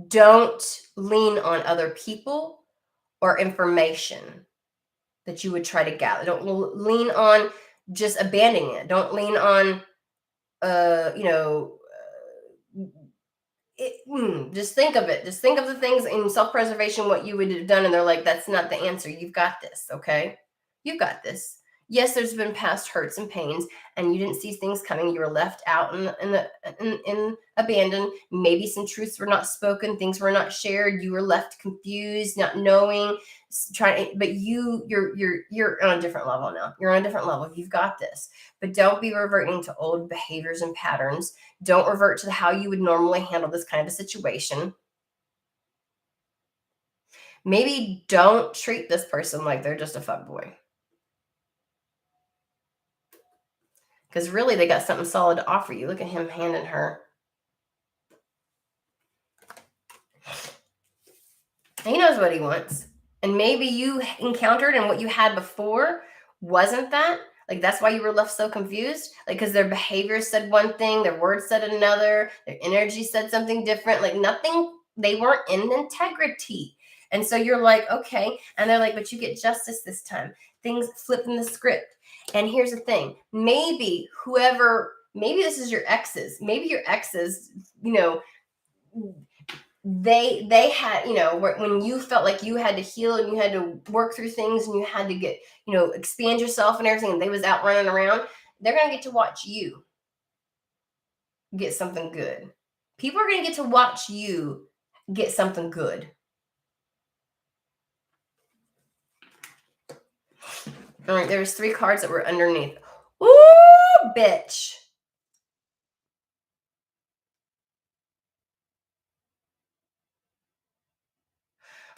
Don't lean on other people or information that you would try to gather. Don't lean on just abandoning it. Don't lean on, just think of it. Just think of the things in self-preservation, what you would have done. And they're like, that's not the answer. You've got this. Okay. You've got this. Yes, there's been past hurts and pains, and you didn't see things coming. You were left out in abandoned. Maybe some truths were not spoken, things were not shared. You were left confused, not knowing, but you're on a different level now. You're on a different level. You've got this. But don't be reverting to old behaviors and patterns. Don't revert to how you would normally handle this kind of a situation. Maybe don't treat this person like they're just a fuckboy. Because really, they got something solid to offer you. Look at him handing her. He knows what he wants. And maybe you encountered and what you had before wasn't that. Like, that's why you were left so confused. Like, because their behavior said one thing, their words said another, their energy said something different. Like, nothing, they weren't in integrity. And so you're like, okay. And they're like, but you get justice this time. Things flipping the script. And here's the thing. Maybe this is your exes. Maybe your exes, they had, when you felt like you had to heal and you had to work through things and you had to get, expand yourself and everything, and they was out running around, they're going to get to watch you get something good. People are going to get to watch you get something good. All right, there was 3 cards that were underneath. Ooh, bitch.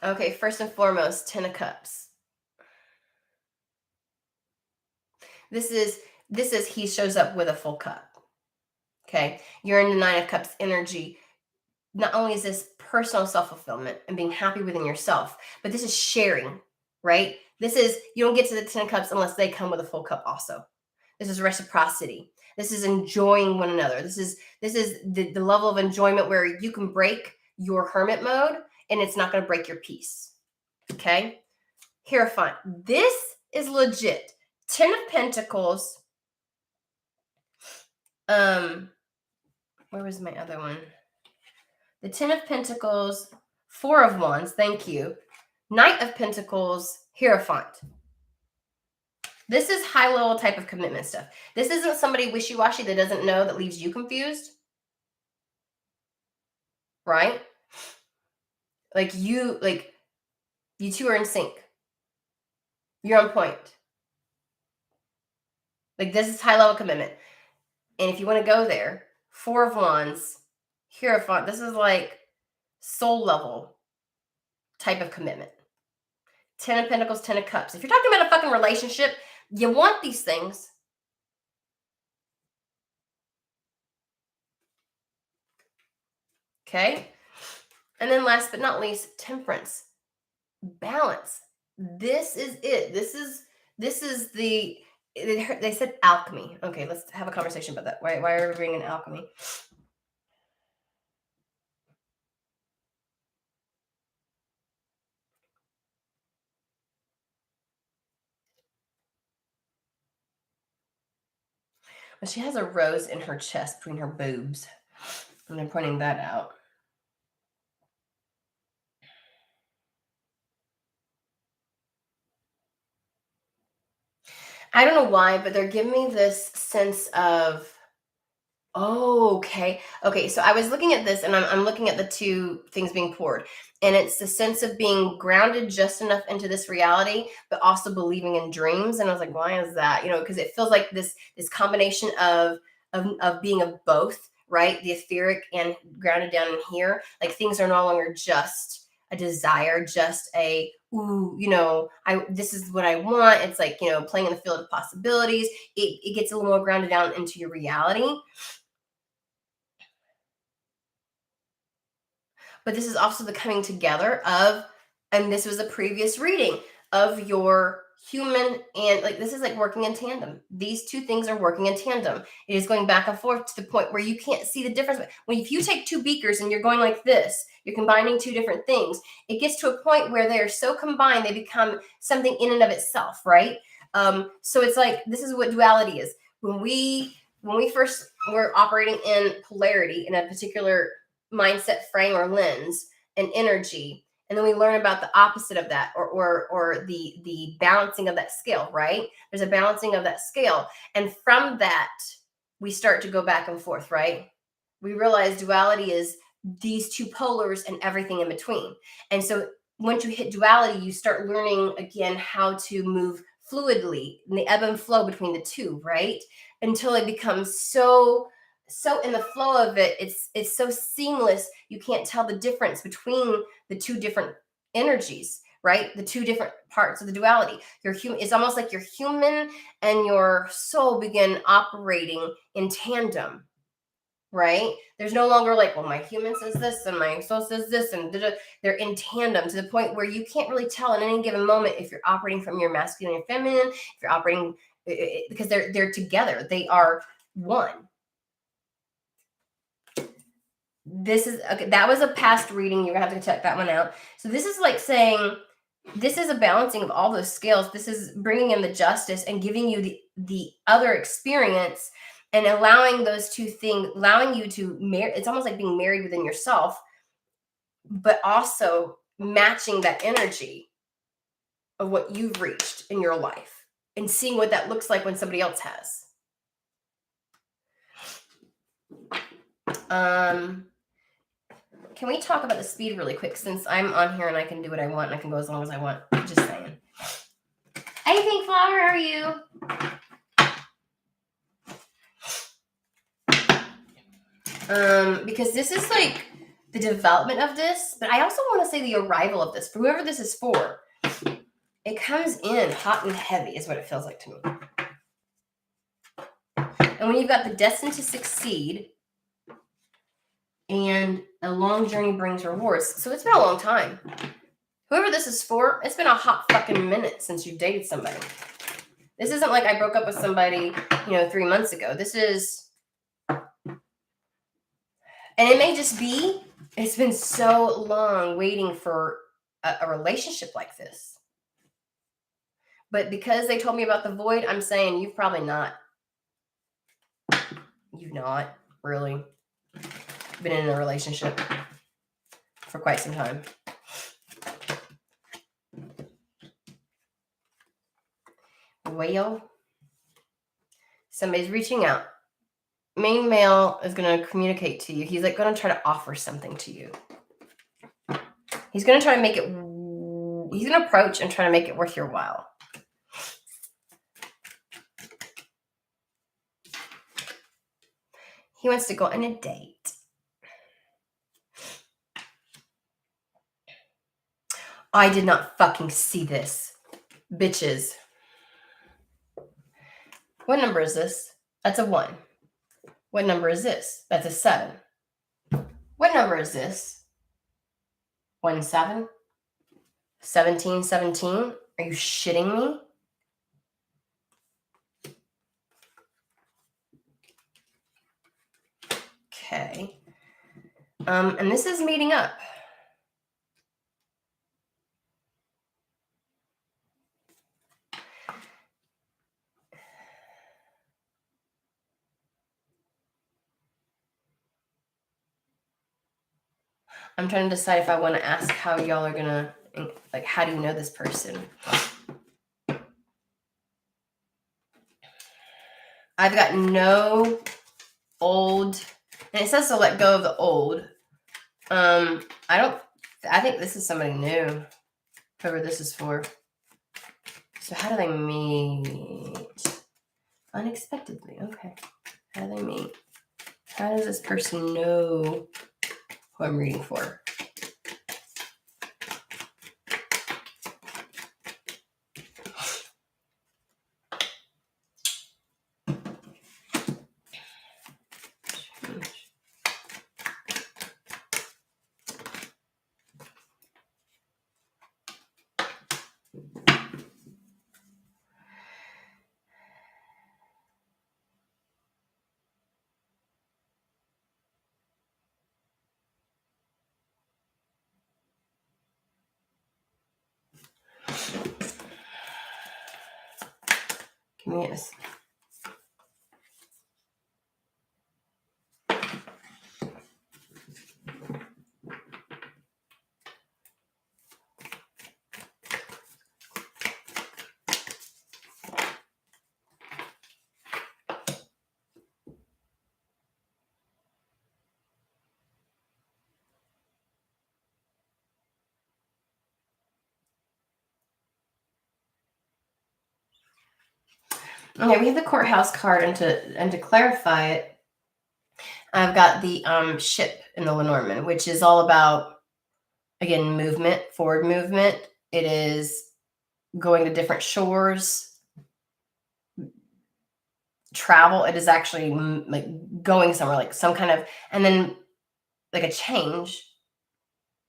Okay, first and foremost, 10 of Cups. This is he shows up with a full cup. Okay, you're in the 9 of Cups energy. Not only is this personal self-fulfillment and being happy within yourself, but this is sharing, right? This is, you don't get to the 10 of Cups unless they come with a full cup also. This is reciprocity. This is enjoying one another. This is the level of enjoyment where you can break your hermit mode and it's not going to break your peace. Okay? Hierophant. This is legit. 10 of Pentacles. Where was my other one? The 10 of Pentacles, 4 of Wands, thank you. Knight of Pentacles, Hierophant. This is high-level type of commitment stuff. This isn't somebody wishy-washy that doesn't know, that leaves you confused. Right? Like you two are in sync. You're on point. Like, this is high-level commitment. And if you want to go there, 4 of Wands, Hierophant, this is like soul level type of commitment. 10 of Pentacles, 10 of Cups. If you're talking about a fucking relationship, you want these things. Okay? And then last but not least, Temperance. balance. This is it. This is the. They said alchemy. Okay, let's have a conversation about that. Why are we bringing alchemy? Well, she has a rose in her chest between her boobs, and they're pointing that out. I don't know why, but they're giving me this sense of, oh, okay. Okay, so I was looking at this and I'm looking at the two things being poured. And it's the sense of being grounded just enough into this reality, but also believing in dreams. And I was like, why is that? You know, because it feels like this combination of being of both, right? The etheric and grounded down in here. Like things are no longer just a desire, just a ooh, you know, I this is what I want. It's like, you know, playing in the field of possibilities. It gets a little more grounded down into your reality. But this is also the coming together of, and this was a previous reading of your human, and like this is like working in tandem. These two things are working in tandem. It is going back and forth to the point where you can't see the difference. When if you take two beakers and you're going like this, you're combining two different things. It gets to a point where they are so combined they become something in and of itself, right? So it's like this is what duality is. When we first were operating in polarity in a particular mindset frame or lens and energy, and then we learn about the opposite of that, or the balancing of that scale, right? There's a balancing of that scale, and from that we start to go back and forth, right? We realize duality is these two polars and everything in between. And so once you hit duality, you start learning again how to move fluidly in the ebb and flow between the two, right? Until it becomes so in the flow of it, it's so seamless you can't tell the difference between the two different energies, right? The two different parts of the duality. Your human, it's almost like your human and your soul begin operating in tandem, right? There's no longer like, well, my human says this and my soul says this, and they're in tandem to the point where you can't really tell in any given moment if you're operating from your masculine and feminine, if you're operating because they're together, they are one. This is okay. That was a past reading. You're gonna have to check that one out. So this is like saying this is a balancing of all those scales. This is bringing in the justice and giving you the other experience and allowing those two things, allowing you to marry. It's almost like being married within yourself, but also matching that energy of what you've reached in your life and seeing what that looks like when somebody else has. Can we talk about the speed really quick since I'm on here and I can do what I want and I can go as long as I want? Just saying. Hey, Pink Flower, how are you? Because this is like the development of this, but I also want to say the arrival of this. For whoever this is for, it comes in hot and heavy is what it feels like to me. And when you've got the destined to succeed and a long journey brings rewards. So it's been a long time. Whoever this is for, it's been a hot fucking minute since you dated somebody. This isn't like I broke up with somebody, 3 months ago. This is, and it may just be, it's been so long waiting for a relationship like this. But because they told me about the void, I'm saying you've probably not. You've not really been in a relationship for quite some time. Well, somebody's reaching out. Main male is going to communicate to you. He's like going to try to offer something to you. He's going to try to make it, he's going to approach and try to make it worth your while. He wants to go on a date. I did not fucking see this. Bitches. What number is this? That's a 1. What number is this? That's a 7. What number is this? 1 7. 1717. Are you shitting me? Okay. And this is meeting up. I'm trying to decide if I want to ask how y'all are gonna, like, how do you know this person? I've got no old, and it says to let go of the old. I think this is somebody new, whoever this is for. So how do they meet? Unexpectedly, okay. How do they meet? How does this person know who I'm reading for? Yes. Okay, we have the courthouse card, and to clarify it, I've got the ship in the Lenormand, which is all about, again, movement, forward movement. It is going to different shores, travel. It is actually like going somewhere, like some kind of, and then like a change,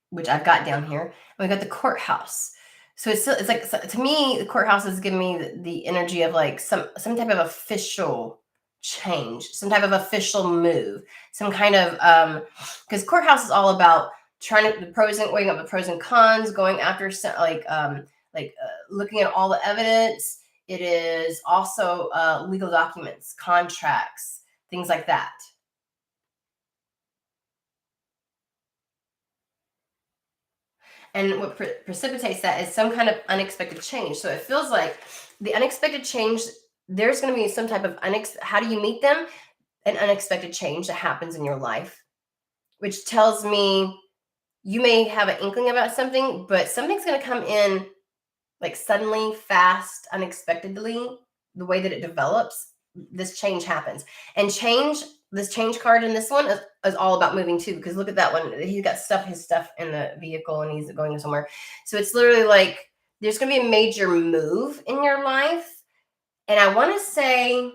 which I've got down here. And we got the courthouse. So it's like, to me, the courthouse is giving me the energy of like some type of official change, some type of official move, some kind of, because courthouse is all about trying to weighing up the pros and cons, going after looking at all the evidence. It is also legal documents, contracts, things like that. And what precipitates that is some kind of unexpected change. So it feels like the unexpected change, there's going to be some type of how do you meet them? An unexpected change that happens in your life, which tells me you may have an inkling about something, but something's going to come in like suddenly, fast, unexpectedly. The way that it develops, this change happens. And this change card in this one is all about moving too, because look at that one. He's got his stuff in the vehicle and he's going somewhere. So it's literally like there's going to be a major move in your life. And I want to say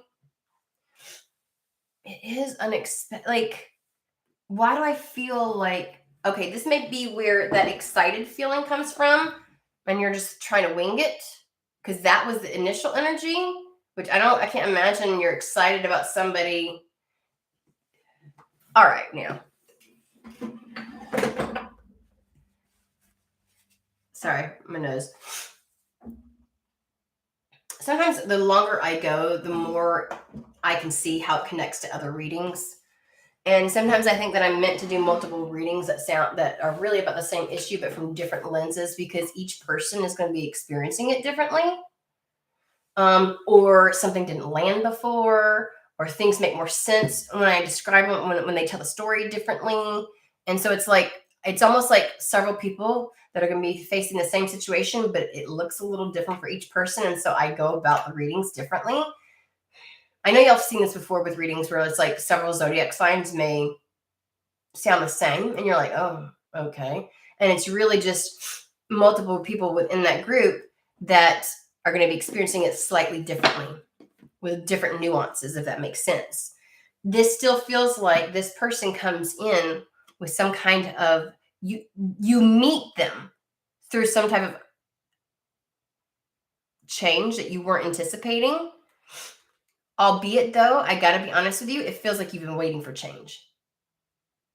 it is unexpected. Like, why do I feel like, okay, this may be where that excited feeling comes from and you're just trying to wing it, because that was the initial energy, which I can't imagine you're excited about somebody. All right, now. Sorry, my nose. Sometimes the longer I go, the more I can see how it connects to other readings. And sometimes I think that I'm meant to do multiple readings that are really about the same issue, but from different lenses, because each person is going to be experiencing it differently. Or something didn't land before, or things make more sense when I describe them, when they tell the story differently. And so it's almost like several people that are going to be facing the same situation, but it looks a little different for each person. And so I go about the readings differently. I know y'all have seen this before with readings where it's like several zodiac signs may sound the same and you're like, oh, okay. And it's really just multiple people within that group that are going to be experiencing it slightly differently with different nuances, if that makes sense. This still feels like this person comes in with some kind of, you meet them through some type of change that you weren't anticipating. Albeit, though, I gotta be honest with you, it feels like you've been waiting for change.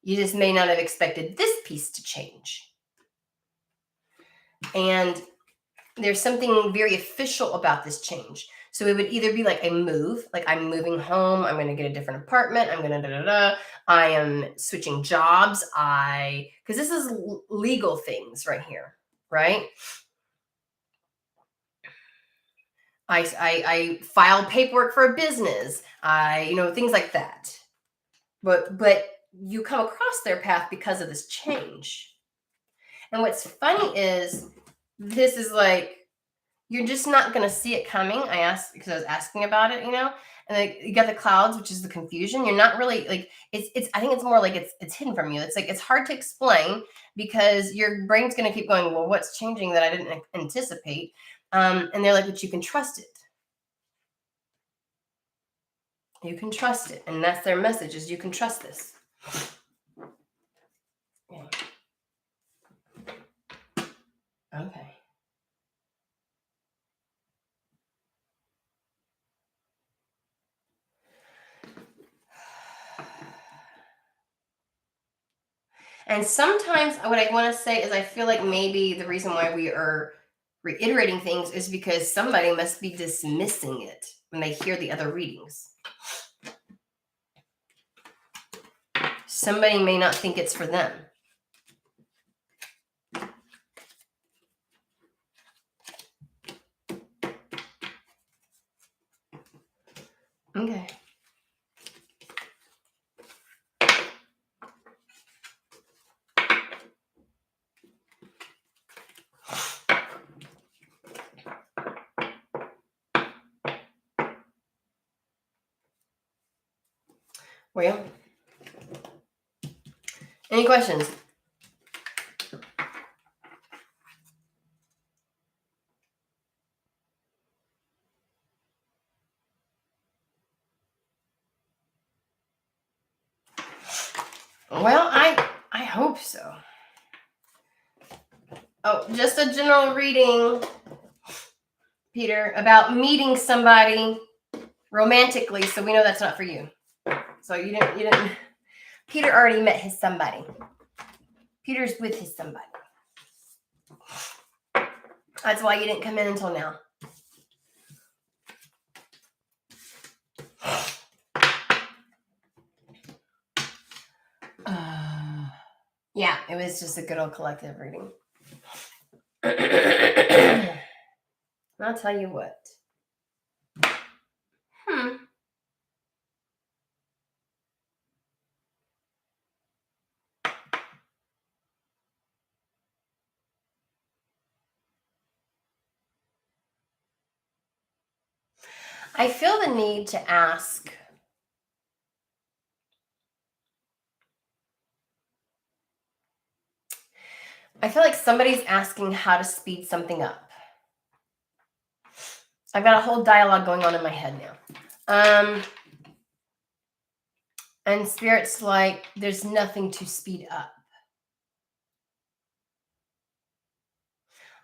You just may not have expected this piece to change. And there's something very official about this change. So it would either be like a move, like I'm moving home, I'm going to get a different apartment, I'm going to I am switching jobs, because this is legal things right here, right? I file paperwork for a business, things like that. But you come across their path because of this change. And what's funny is this is like, you're just not going to see it coming. I asked because I was asking about it, and like you got the clouds, which is the confusion. You're not really like it's. I think it's more like it's hidden from you. It's like it's hard to explain because your brain's going to keep going. Well, what's changing that I didn't anticipate? And they're like, but you can trust it. You can trust it, and that's their message: is you can trust this. Yeah. Okay. And sometimes what I want to say is I feel like maybe the reason why we are reiterating things is because somebody must be dismissing it when they hear the other readings. Somebody may not think it's for them. Okay. Well, any questions? Well, I hope so. Oh, just a general reading, Peter, about meeting somebody romantically, so we know that's not for you. So you didn't. Peter already met his somebody. Peter's with his somebody. That's why you didn't come in until now. Yeah, it was just a good old collective reading. I'll tell you what. I feel the need to ask. I feel like somebody's asking how to speed something up. I've got a whole dialogue going on in my head now. And Spirit's like, there's nothing to speed up.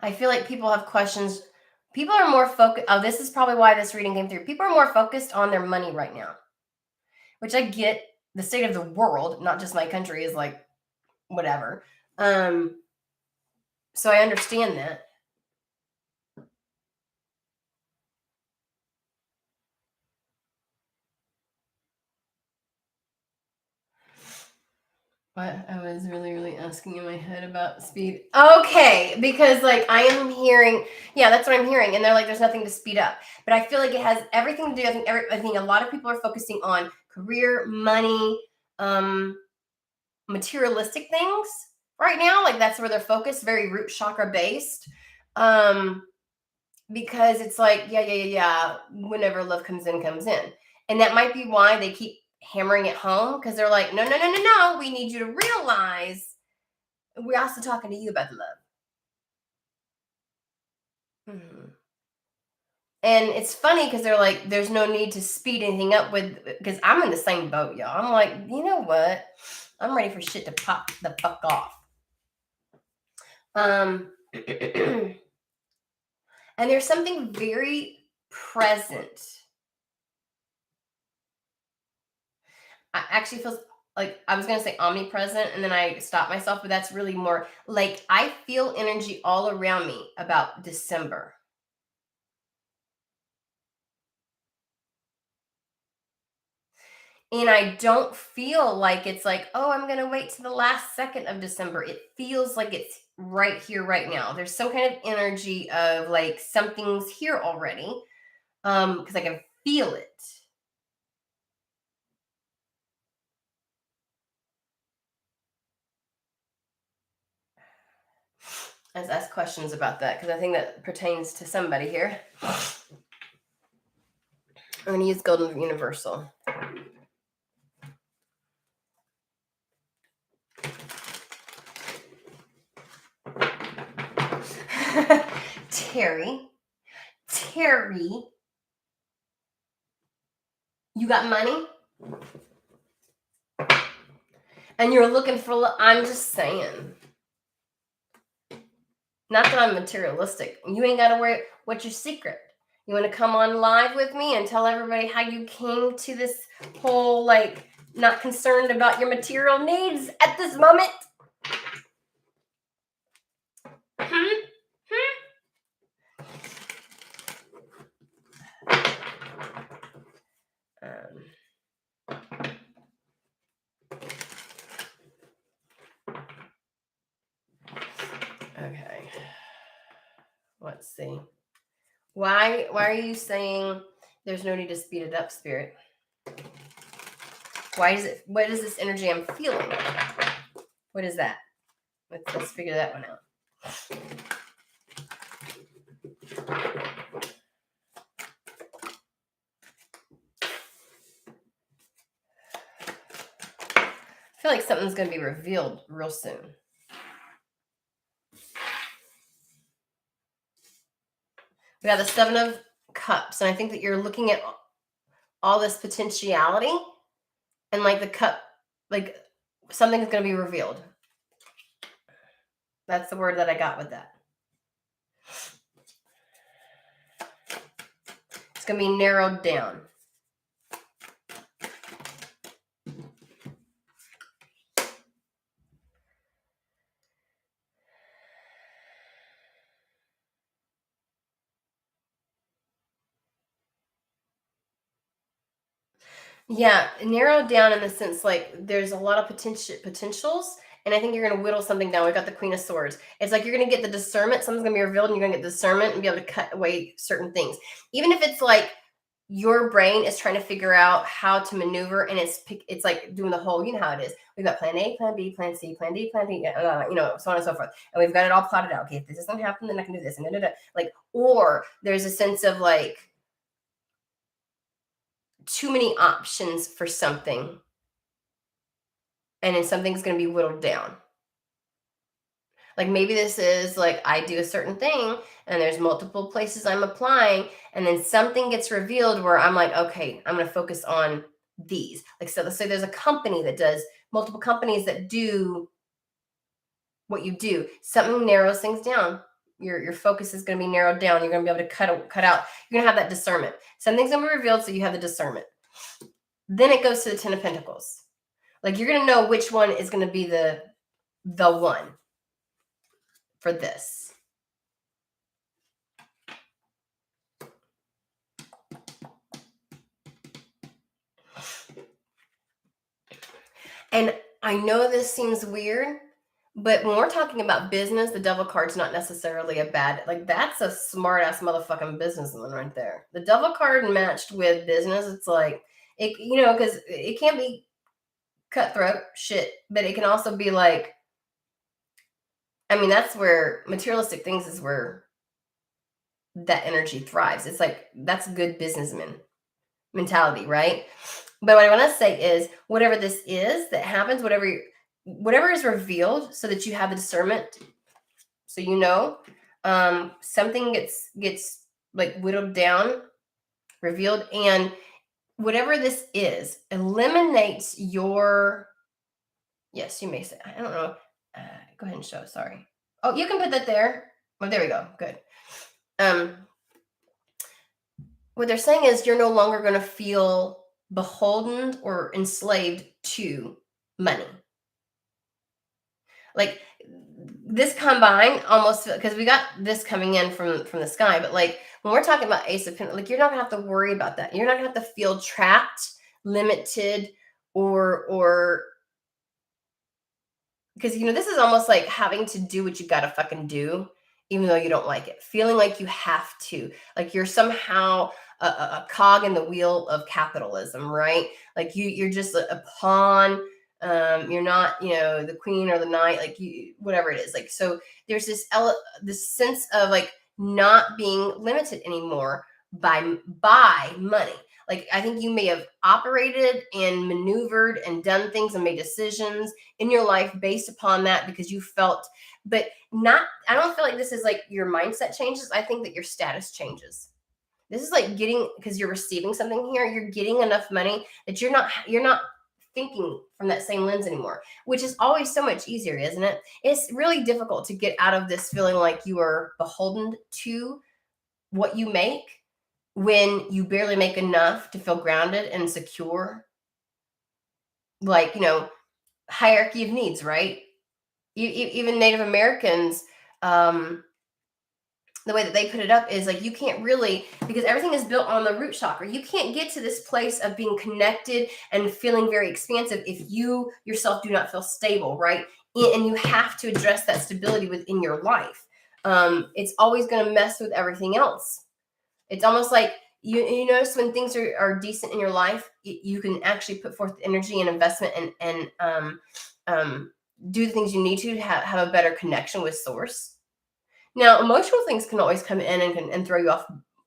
I feel like people have questions. People are more focused. Oh, this is probably why this reading came through. People are more focused on their money right now, which I get. The state of the world, not just my country, is like whatever. So I understand that. What I was really asking in my head about speed. Okay, because like I am hearing, yeah, that's what I'm hearing, and they're like, there's nothing to speed up. But I feel like it has everything to do. I think a lot of people are focusing on career, money, materialistic things right now. Like that's where they're focused, very root chakra based. Because it's like, yeah. Whenever love comes in, and that might be why they keep hammering it home, because they're like, no, we need you to realize we're also talking to you about the love. And it's funny because they're like, there's no need to speed anything up because I'm in the same boat, y'all. I'm like, you know what, I'm ready for shit to pop the fuck off. And And there's something very present. I actually feels like I was gonna say omnipresent, and then I stopped myself, but that's really more like I feel energy all around me about December. And I don't feel like it's like, oh, I'm gonna wait to the last second of December. It feels like it's right here, right now. There's some kind of energy of like something's here already. Because I can feel it. Let's ask questions about that because I think that pertains to somebody here. I'm going to use Golden Universal. Terry, you got money? And you're looking for, I'm just saying. Not that I'm materialistic. You ain't got to worry. What's your secret? You want to come on live with me and tell everybody how you came to this whole, like, not concerned about your material needs at this moment? Hmm? Okay. Let's see. Why are you saying there's no need to speed it up, Spirit? What is this energy I'm feeling? What is that? Let's figure that one out. I feel like something's going to be revealed real soon. We got the Seven of Cups, and I think that you're looking at all this potentiality, and like the cup, like something's going to be revealed. That's the word that I got with that. It's going to be narrowed down. Yeah, narrowed down in the sense like there's a lot of potentials, and I think you're going to whittle something down. We've got the Queen of Swords. It's like you're going to get the discernment. Something's going to be revealed, and you're going to get discernment and be able to cut away certain things. Even if it's like your brain is trying to figure out how to maneuver, and it's like doing the whole, you know how it is. We've got plan A, plan B, plan C, plan D, plan D, so on and so forth. And we've got it all plotted out. Okay, if this doesn't happen, then I can do this. And like, or there's a sense of like, too many options for something, and then something's going to be whittled down. Like maybe this is like I do a certain thing and there's multiple places I'm applying, and then something gets revealed where I'm like, okay, I'm going to focus on these. Like, so let's say there's a company that does multiple companies that do what you do. Something narrows things down. Your focus is going to be narrowed down. You're going to be able to cut out. You're going to have that discernment. Something's going to be revealed, so you have the discernment. Then it goes to the Ten of Pentacles. Like you're going to know which one is going to be the one for this. And I know this seems weird, but when we're talking about business, the devil card's not necessarily a bad, like that's a smart ass motherfucking businessman right there. The devil card matched with business, it's like, it, because it can't be cutthroat shit, but it can also be like, I mean, that's where materialistic things is where that energy thrives. It's like, that's good businessman mentality, right? But what I want to say is whatever this is that happens, whatever is revealed, so that you have the discernment, so something gets like whittled down, revealed, and whatever this is eliminates your, yes, you may say, I don't know, go ahead and show, sorry. Oh, you can put that there. Oh, there we go, good. what they're saying is you're no longer going to feel beholden or enslaved to money. Like this combined almost, because we got this coming in from the sky, but like when we're talking about Ace of Pentacles, like you're not gonna have to worry about that. You're not gonna have to feel trapped, limited, or because this is almost like having to do what you gotta fucking do, even though you don't like it. Feeling like you have to, like you're somehow a cog in the wheel of capitalism, right? Like you're just a pawn. You're not, the queen or the knight, like you, whatever it is. Like, so there's this sense of like not being limited anymore by money. Like, I think you may have operated and maneuvered and done things and made decisions in your life based upon that because you felt, but not, I don't feel like this is like your mindset changes. I think that your status changes. This is like because you're receiving something here, you're getting enough money that you're not thinking from that same lens anymore, which is always so much easier, isn't it? It's really difficult to get out of this feeling like you are beholden to what you make when you barely make enough to feel grounded and secure. Like, hierarchy of needs, right? Even Native Americans, the way that they put it up is like you can't really, because everything is built on the root chakra. You can't get to this place of being connected and feeling very expansive if you yourself do not feel stable, right? And you have to address that stability within your life. It's always going to mess with everything else. It's almost like you notice when things are decent in your life, you can actually put forth energy and investment and do the things you need to have a better connection with source. Now, emotional things can always come in and throw you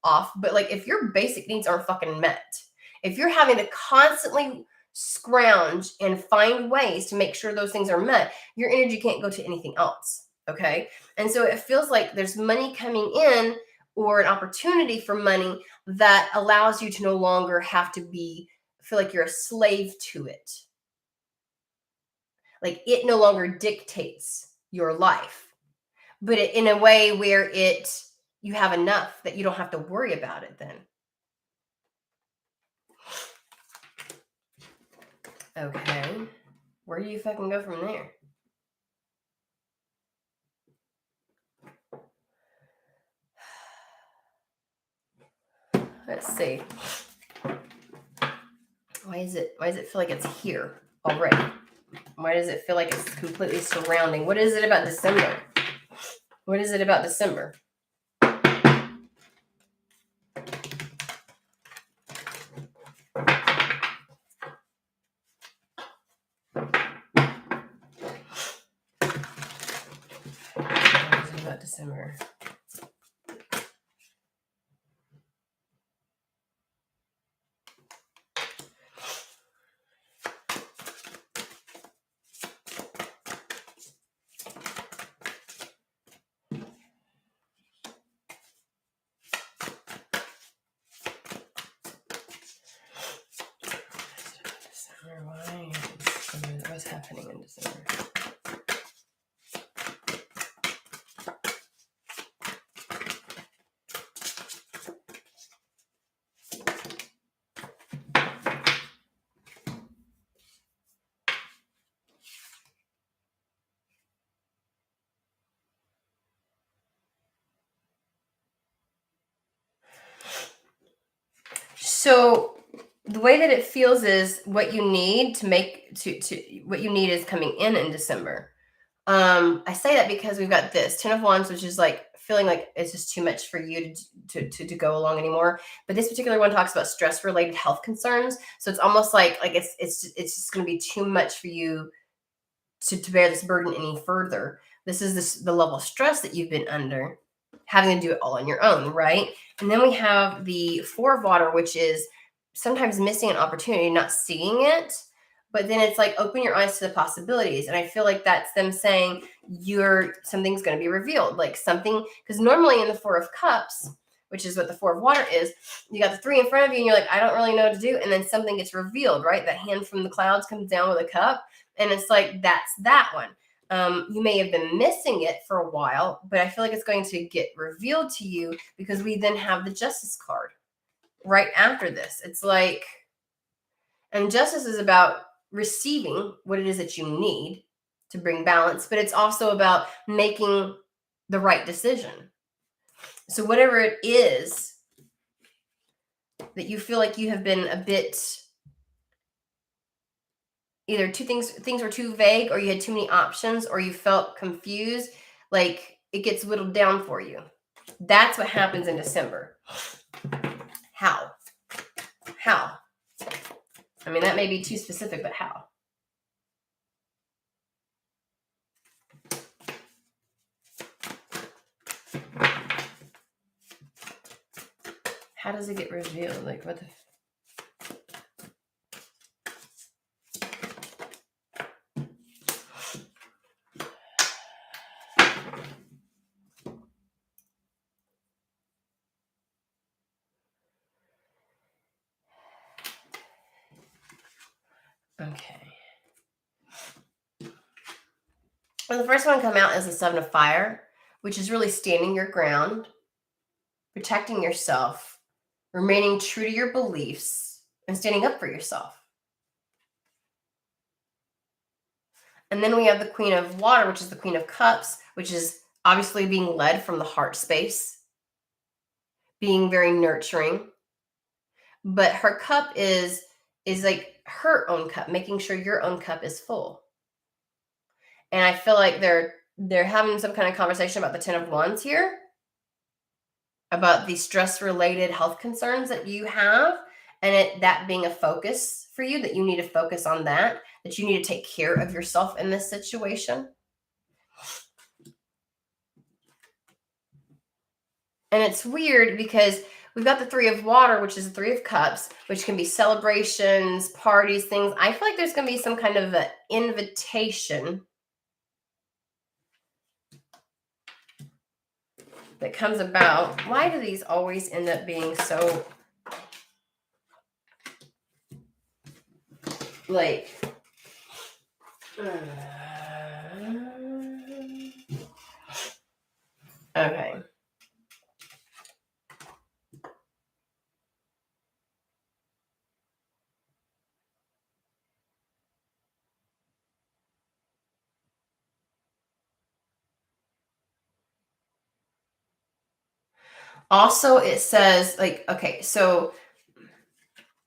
off. But like if your basic needs aren't fucking met, if you're having to constantly scrounge and find ways to make sure those things are met, your energy can't go to anything else. Okay. And so it feels like there's money coming in or an opportunity for money that allows you to no longer have to feel like you're a slave to it. Like it no longer dictates your life, but in a way where you have enough that you don't have to worry about it then. Okay. Where do you fucking go from there? Let's see. Why does it feel like it's here already? Why does it feel like it's completely surrounding? What is it about December? What is it about December? What is it about December? What's happening in December? So the way that it feels is what you need to make to what you need is coming in December. I say that because we've got this 10 of Wands, which is like feeling like it's just too much for you to go along anymore. But this particular one talks about stress related health concerns. So it's almost like it's just going to be too much for you to bear this burden any further. This is the level of stress that you've been under, having to do it all on your own, right? And then we have the Four of Water, which is sometimes missing an opportunity, not seeing it. But then it's like open your eyes to the possibilities. And I feel like that's them saying something's going to be revealed, like something, because normally in the Four of Cups, which is what the Four of Water is, you got the three in front of you and you're like, I don't really know what to do. And then something gets revealed, right? That hand from the clouds comes down with a cup. And it's like, that's that one. You may have been missing it for a while, but I feel like it's going to get revealed to you because we then have the Justice card. right after this. It's like, and justice is about receiving what it is that you need to bring balance, but it's also about making the right decision. So whatever it is that you feel like you have been a bit, either things were too vague, or you had too many options, or you felt confused, like it gets whittled down for you. That's what happens in December. How? I mean, that may be too specific, but how? How does it get revealed? Like, what the... Okay. Well, the first one come out is the Seven of Fire, which is really standing your ground, protecting yourself, remaining true to your beliefs, and standing up for yourself. And then we have the Queen of Water, which is the Queen of Cups, which is obviously being led from the heart space, being very nurturing. But her cup is like her own cup, making sure your own cup is full. And I feel like they're having some kind of conversation about the Ten of Wands here, about the stress-related health concerns that you have, and that being a focus for you, that you need to focus on that you need to take care of yourself in this situation. And it's weird because we've got the Three of Water, which is the Three of Cups, which can be celebrations, parties, things. I feel like there's going to be some kind of an invitation that comes about. Why do these always end up being so, like, okay. Also, it says, like, okay, so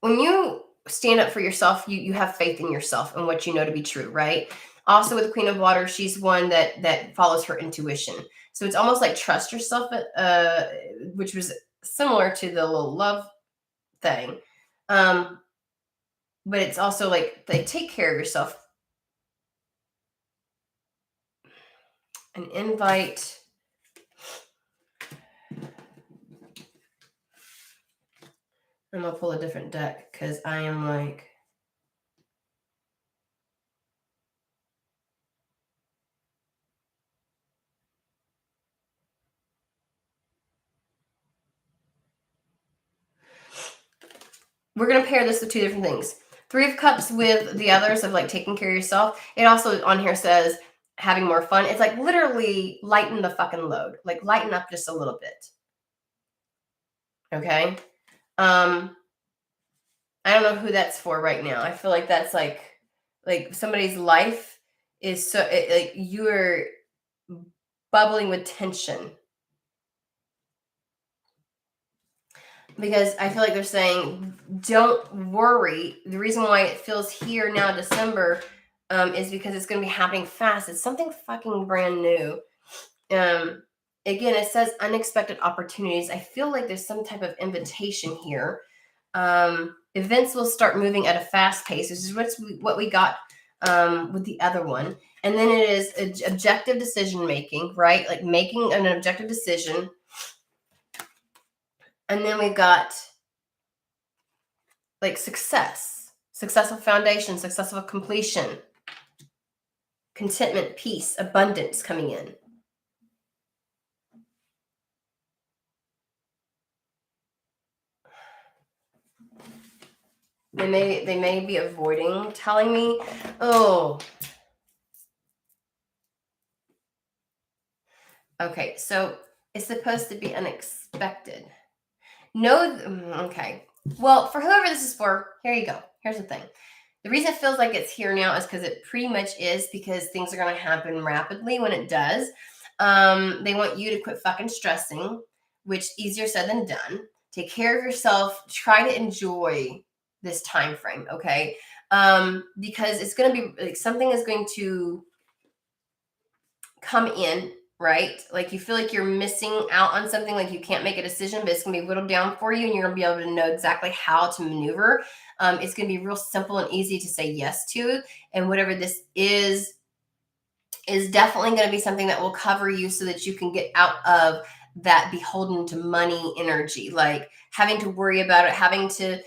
when you stand up for yourself, you have faith in yourself and what you know to be true, right? Also, with the Queen of Water, she's one that follows her intuition. So it's almost like trust yourself, which was similar to the little love thing. But it's also like take care of yourself. An invite. I'm gonna pull a different deck because I am like, we're gonna pair this with two different things. Three of Cups with the others of like taking care of yourself. It also on here says having more fun. It's like literally lighten the fucking load. Like lighten up just a little bit. Okay. I don't know who that's for right now. I feel like that's like somebody's life is so like you're bubbling with tension. Because I feel like they're saying, don't worry. The reason why it feels here now, December, is because it's going to be happening fast. It's something fucking brand new. Again, it says unexpected opportunities. I feel like there's some type of invitation here. Events will start moving at a fast pace. This is what we got with the other one. And then it is objective decision making, right? Like making an objective decision. And then we've got like successful foundation, successful completion, contentment, peace, abundance coming in. They may be avoiding telling me, oh, okay, so it's supposed to be unexpected. Okay. Well, for whoever this is for, here you go. Here's the thing. The reason it feels like it's here now is because it pretty much is, because things are going to happen rapidly when it does. They want you to quit fucking stressing, which easier said than done. Take care of yourself. Try to enjoy this time frame, okay? Because it's going to be like something is going to come in, right? Like you feel like you're missing out on something, like you can't make a decision, but it's gonna be whittled down for you and you're gonna be able to know exactly how to maneuver. It's gonna be real simple and easy to say yes to. And whatever this is definitely gonna be something that will cover you so that you can get out of that beholden to money energy, like having to worry about it, having to,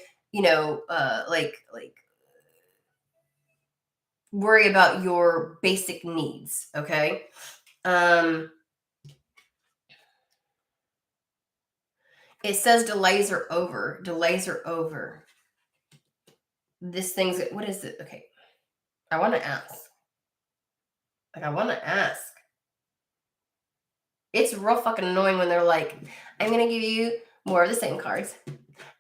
like worry about your basic needs, okay? It says delays are over. Delays are over. This thing's, what is it? Okay. I want to ask. It's real fucking annoying when they're like, I'm going to give you more of the same cards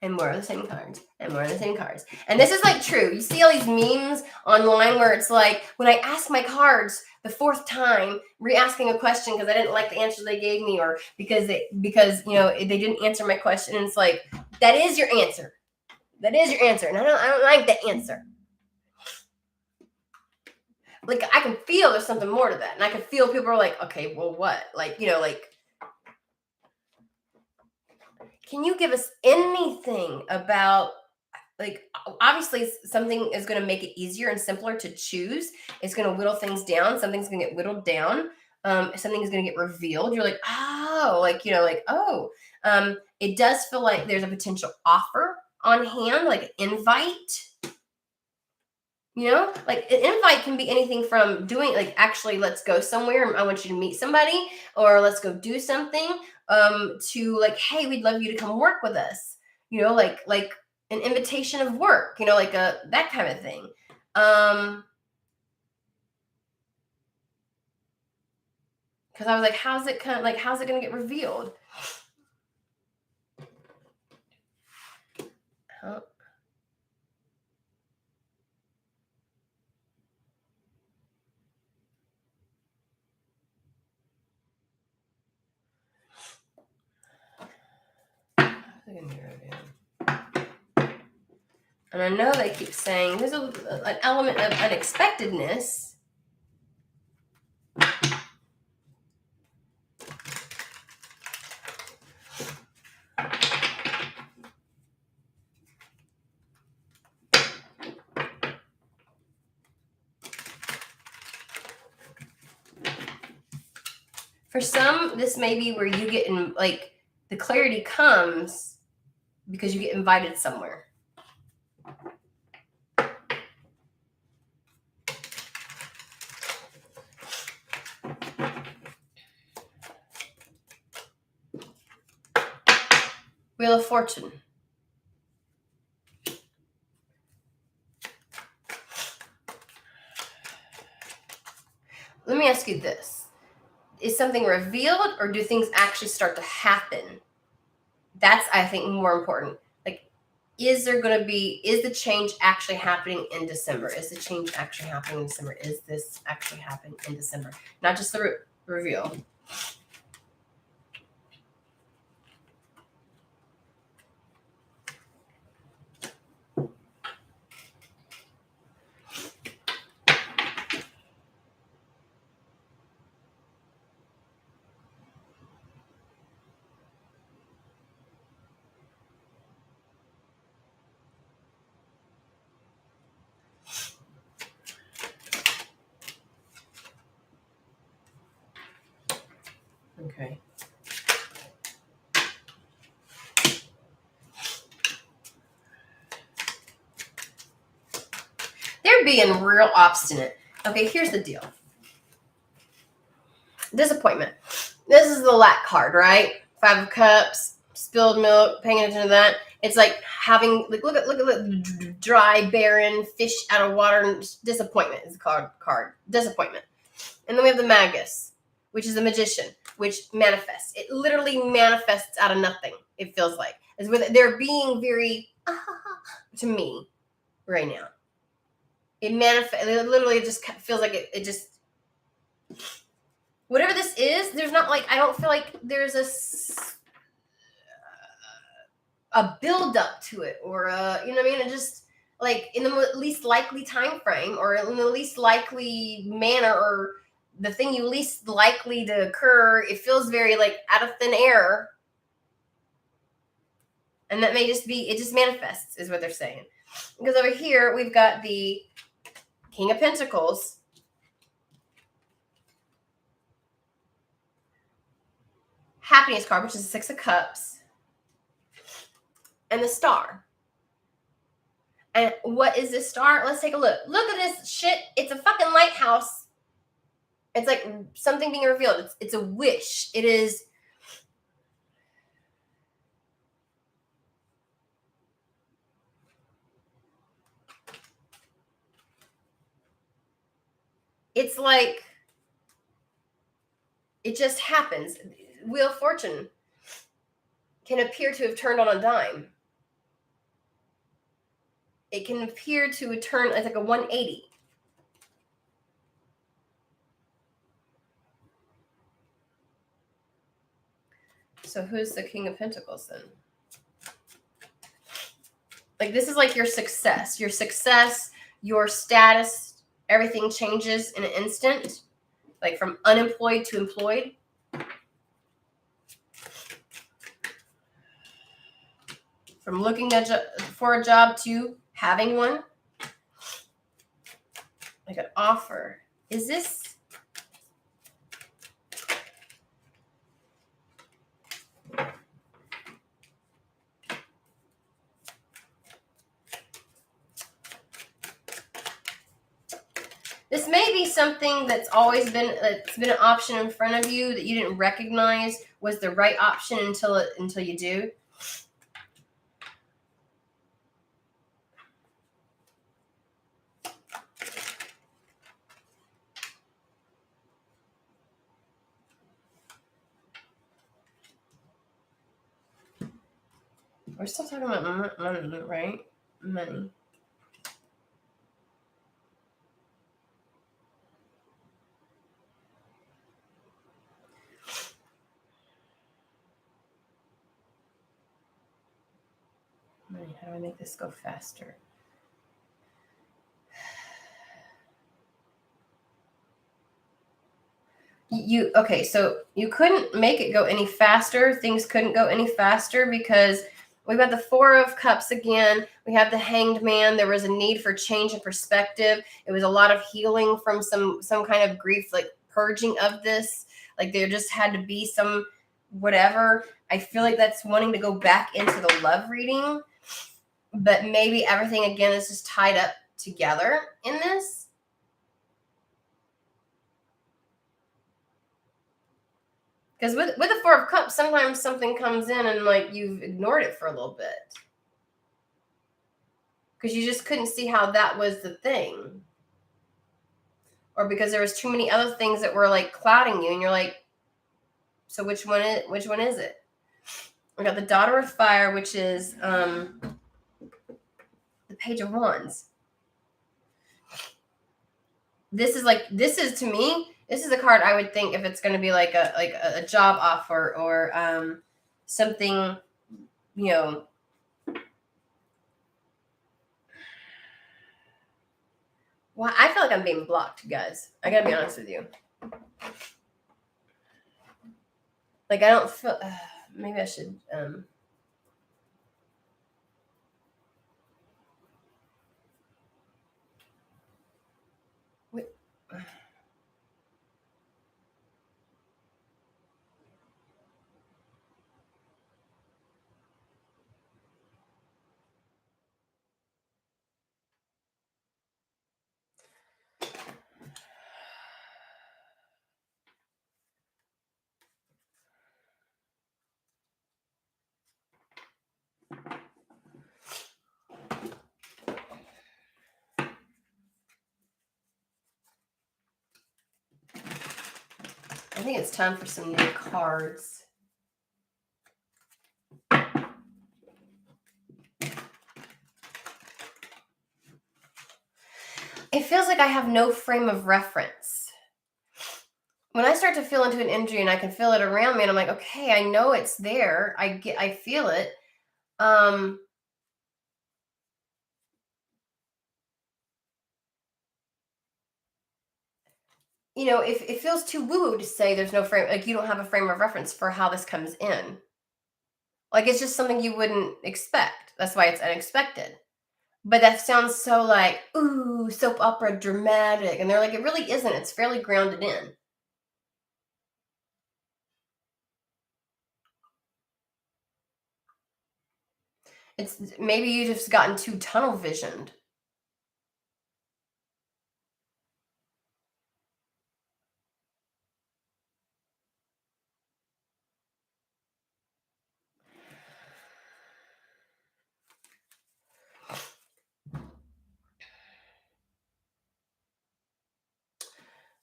and more of the same cards and more of the same cards. And this is like true. You see all these memes online where it's like, when I ask my cards the fourth time, re-asking a question because I didn't like the answer they gave me, or because they didn't answer my question. And it's like, that is your answer. That is your answer. And I don't like that answer. Like, I can feel there's something more to that. And I can feel people are like, okay, well, what? Like, can you give us anything about, like, obviously something is going to make it easier and simpler to choose. It's going to whittle things down. Something's going to get whittled down. Something is going to get revealed. You're like, oh, it does feel like there's a potential offer on hand, like an invite. Like an invite can be anything from doing, like, actually, let's go somewhere. I want you to meet somebody, or let's go do something, to like, hey, we'd love you to come work with us. Like an invitation of work, like that kind of thing. Because I was like, how's it going to get revealed? Huh? And I know they keep saying there's an element of unexpectedness. For some, this may be where you get in, like, the clarity comes because you get invited somewhere. Wheel of Fortune. Let me ask you this. Is something revealed, or do things actually start to happen? That's, I think, more important. Like, is the change actually happening in December? Is the change actually happening in December? Is this actually happening in December? Not just the reveal. Okay. They're being real obstinate. Okay, here's the deal. Disappointment. This is the lack card, right? 5 of Cups, spilled milk, paying attention to that. It's like having, like, look at the dry, barren fish out of water. And disappointment is the card. Disappointment. And then we have the Magus. which is a magician, which manifests. It literally manifests out of nothing, it feels like. They're being very, to me, right now. It manifests, it literally just feels like it just, whatever this is, there's not like, I don't feel like there's a build up to it, or you know what I mean? It just, like, in the least likely time frame, or in the least likely manner, or the thing you least likely to occur, it feels very like out of thin air. And that may just be, it just manifests, is what they're saying. Because over here, we've got the King of Pentacles. Happiness card, which is the Six of Cups. And the Star. And what is this star? Let's take a look. Look at this shit. It's a fucking lighthouse. It's like something being revealed. It's a wish. It is. It's like it just happens. Wheel of Fortune can appear to have turned on a dime. It can appear to turn, it's like a 180. So who's the King of Pentacles then? Like, this is like your success. Your success, your status, everything changes in an instant. Like from unemployed to employed. From looking for a job to having one. Like an offer. Is this? This may be something that's always been, it's been an option in front of you that you didn't recognize was the right option until you do. We're still talking about money, right? Money. Money. How do I make this go faster? Okay, so you couldn't make it go any faster. Things couldn't go any faster because we've got the Four of Cups again. We have the Hanged Man. There was a need for change in perspective. It was a lot of healing from some kind of grief, like purging of this. Like there just had to be some whatever. I feel like that's wanting to go back into the love reading, but maybe everything again is just tied up together in this. Because with the Four of Cups, sometimes something comes in and like you've ignored it for a little bit. Because you just couldn't see how that was the thing. Or because there was too many other things that were like clouding you and you're like, so which one is it? We got the Daughter of Fire, which is the Page of Wands. This is to me, this is a card I would think if it's going to be like a job offer or something, you know. Well, I feel like I'm being blocked, guys. I got to be honest with you. Like, I don't feel, maybe I should, wait. think it's time for some new cards. It feels like I have no frame of reference. When I start to feel into an energy and I can feel it around me, and I'm like, okay, I know it's there. I feel it. It feels too woo-woo to say there's no frame, like you don't have a frame of reference for how this comes in. Like it's just something you wouldn't expect. That's why it's unexpected. But that sounds so like, ooh, soap opera dramatic. And they're like, it really isn't. It's fairly grounded in. It's maybe you just gotten too tunnel visioned.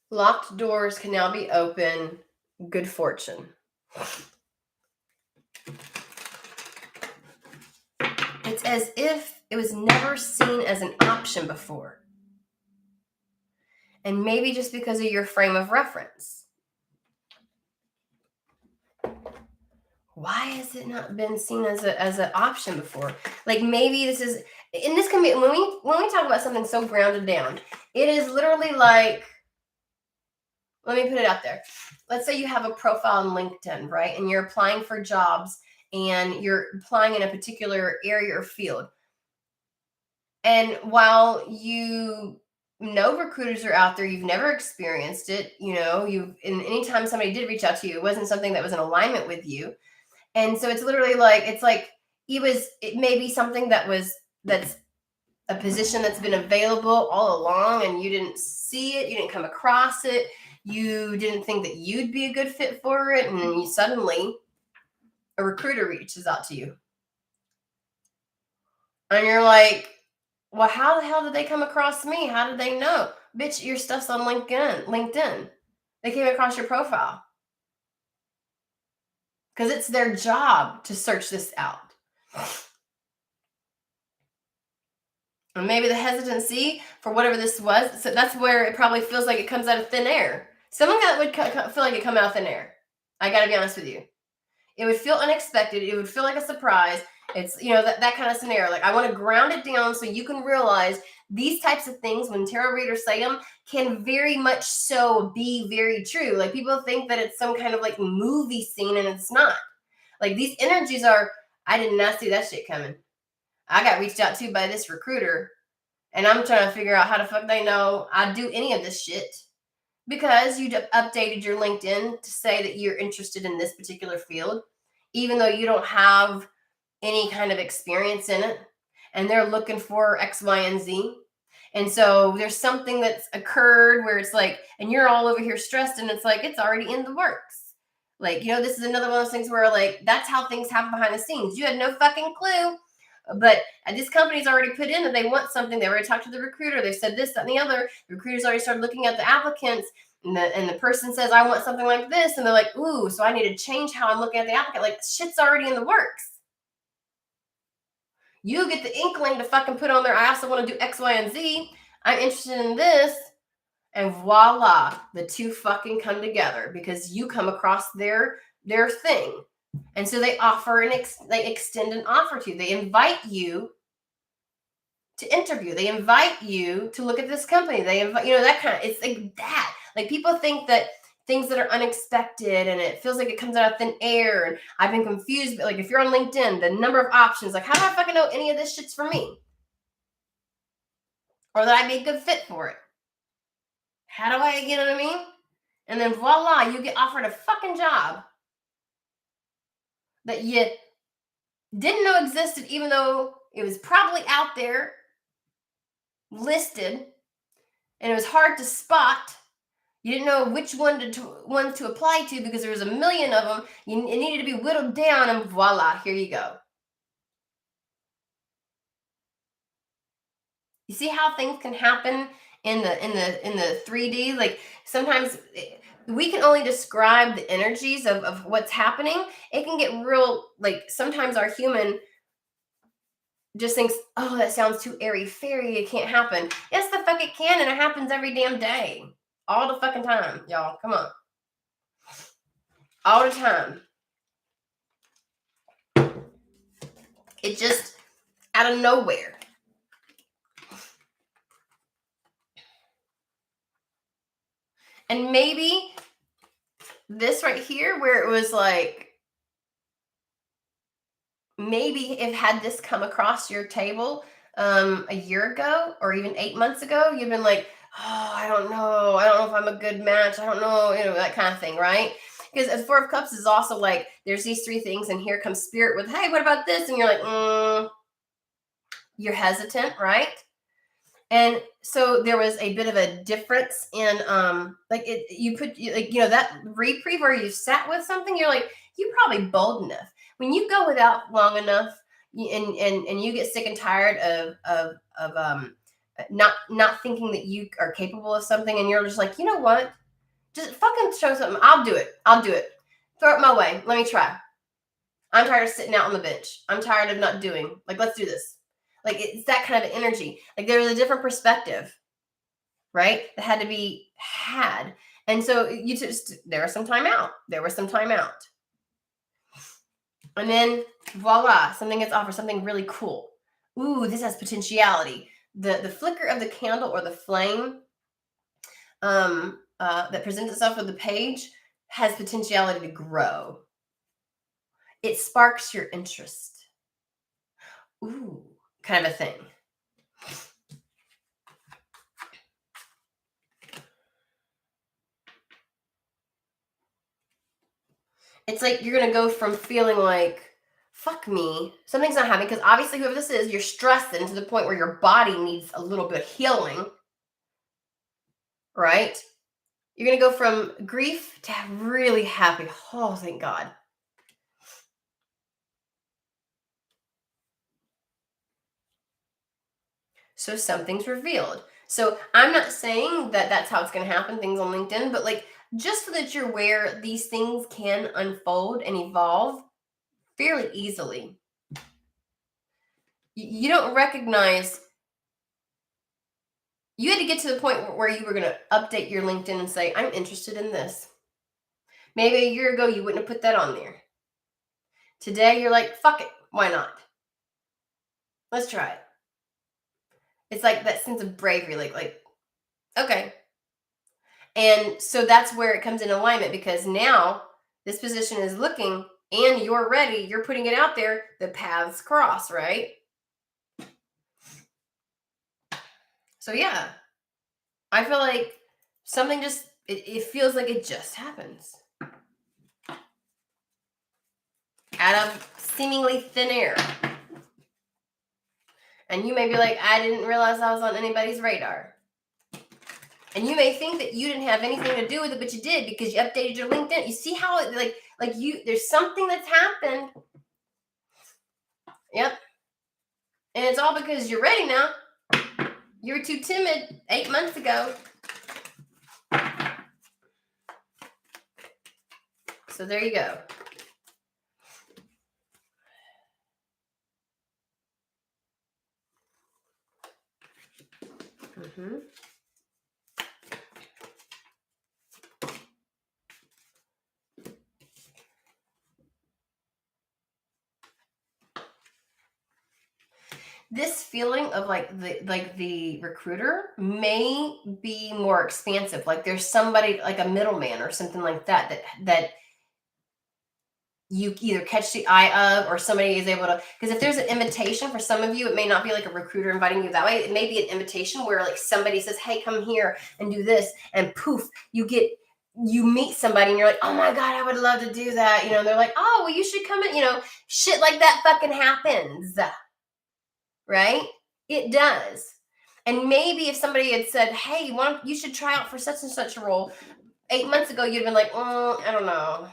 Locked doors can now be open. Good fortune. It's as if it was never seen as an option before. And maybe just because of your frame of reference. Why has it not been seen as an option before? Like maybe this is, and this can be when we talk about something so grounded down, it is literally like, let me put it out there. Let's say you have a profile on LinkedIn, right? And you're applying for jobs and you're applying in a particular area or field. And while you know recruiters are out there, you've never experienced it, and anytime somebody did reach out to you, it wasn't something that was in alignment with you. And so it's literally like, it's like it may be something that's a position that's been available all along and you didn't see it, you didn't come across it, you didn't think that you'd be a good fit for it, and then you suddenly, a recruiter reaches out to you. And you're like, well, how the hell did they come across me? How did they know? Bitch, your stuff's on LinkedIn. They came across your profile. Because it's their job to search this out. And maybe the hesitancy for whatever this was, so that's where it probably feels like it comes out of thin air. Something that would feel like it come out of thin air. I got to be honest with you. It would feel unexpected. It would feel like a surprise. It's, that kind of scenario. Like I want to ground it down so you can realize these types of things, when tarot readers say them, can very much so be very true. Like people think that it's some kind of like movie scene, and it's not. Like these energies are, I did not see that shit coming. I got reached out to by this recruiter, and I'm trying to figure out how the fuck they know I do any of this shit. Because you updated your LinkedIn to say that you're interested in this particular field, even though you don't have any kind of experience in it, and they're looking for X, Y, and Z. And so there's something that's occurred where it's like, and you're all over here stressed, and it's like, it's already in the works. Like, this is another one of those things where like, that's how things happen behind the scenes. You had no fucking clue. But this company's already put in that they want something. They already talked to the recruiter. They said this, that, and the other. The recruiter's already started looking at the applicants, and the person says, I want something like this. And they're like, ooh, so I need to change how I'm looking at the applicant. Like, shit's already in the works. You get the inkling to fucking put on there, I also want to do X, Y, and Z. I'm interested in this. And voila, the two fucking come together because you come across their thing. And so they offer they extend an offer to you. They invite you to interview. They invite you to look at this company. They invite, that kind of, it's like that. Like people think that things that are unexpected and it feels like it comes out of thin air. And I've been confused, but like if you're on LinkedIn, the number of options, like how do I fucking know any of this shit's for me? Or that I'd be a good fit for it? How do I, you know what I mean? And then voila, you get offered a fucking job that you didn't know existed, even though it was probably out there listed and it was hard to spot. You didn't know which ones to apply to because there was a million of them. It needed to be whittled down, and voila, here you go. You see how things can happen in the 3D? Like sometimes we can only describe the energies of what's happening. It can get real, like sometimes our human just thinks, oh, that sounds too airy fairy. It can't happen. Yes, the fuck it can, and it happens every damn day. All the fucking time, y'all. Come on. All the time. It just out of nowhere. And maybe this right here, where it was like, maybe if had this come across your table a year ago or even 8 months ago, you've been like, oh, I don't know if I'm a good match, I don't know, that kind of thing, right? Because as Four of Cups is also like, there's these three things, and here comes Spirit with, hey, what about this? And you're like, you're hesitant, right? And so there was a bit of a difference in like it, you put like, that reprieve where you sat with something, you're like, you're probably bold enough. When you go without long enough, and you get sick and tired of not thinking that you are capable of something, and you're just like, you know what, just fucking show something. I'll do it. Throw it my way. Let me try. I'm tired of sitting out on the bench. I'm tired of not doing. Like, let's do this. Like, it's that kind of energy. Like, there was a different perspective, right? That had to be had. And so there was some time out. And then voila, something gets offered, something really cool. Ooh, this has potentiality. The flicker of the candle or the flame that presents itself with the page has potentiality to grow. It sparks your interest. Ooh, kind of a thing. It's like you're going to go from feeling like, fuck me, something's not happening, because obviously whoever this is, you're stressing to the point where your body needs a little bit of healing, right? You're going to go from grief to really happy. Oh, thank God. So something's revealed. So I'm not saying that that's how it's going to happen, things on LinkedIn, but like, just so that you're aware, these things can unfold and evolve fairly easily. You don't recognize, you had to get to the point where you were going to update your LinkedIn and say, I'm interested in this. Maybe a year ago, you wouldn't have put that on there. Today, you're like, fuck it. Why not? Let's try it. It's like that sense of bravery, like, okay. And so that's where it comes in alignment, because now this position is looking and you're ready. You're putting it out there. The paths cross, right? So yeah, I feel like something just, it feels like it just happens out of seemingly thin air. And you may be like, I didn't realize I was on anybody's radar. And you may think that you didn't have anything to do with it, but you did, because you updated your LinkedIn. You see how it like you, there's something that's happened. Yep. And it's all because you're ready now. You were too timid 8 months ago. So there you go. Mm-hmm. This feeling of like the recruiter may be more expansive. Like there's somebody like a middleman or something like that you either catch the eye of, or somebody is able to, because if there's an invitation for some of you, it may not be like a recruiter inviting you that way. It may be an invitation where like somebody says, hey, come here and do this, and poof, you meet somebody and you're like, oh my God, I would love to do that. And they're like, oh, well, you should come in, shit like that fucking happens, right? It does. And maybe if somebody had said, hey, you should try out for such and such a role 8 months ago, you'd have been like, I don't know.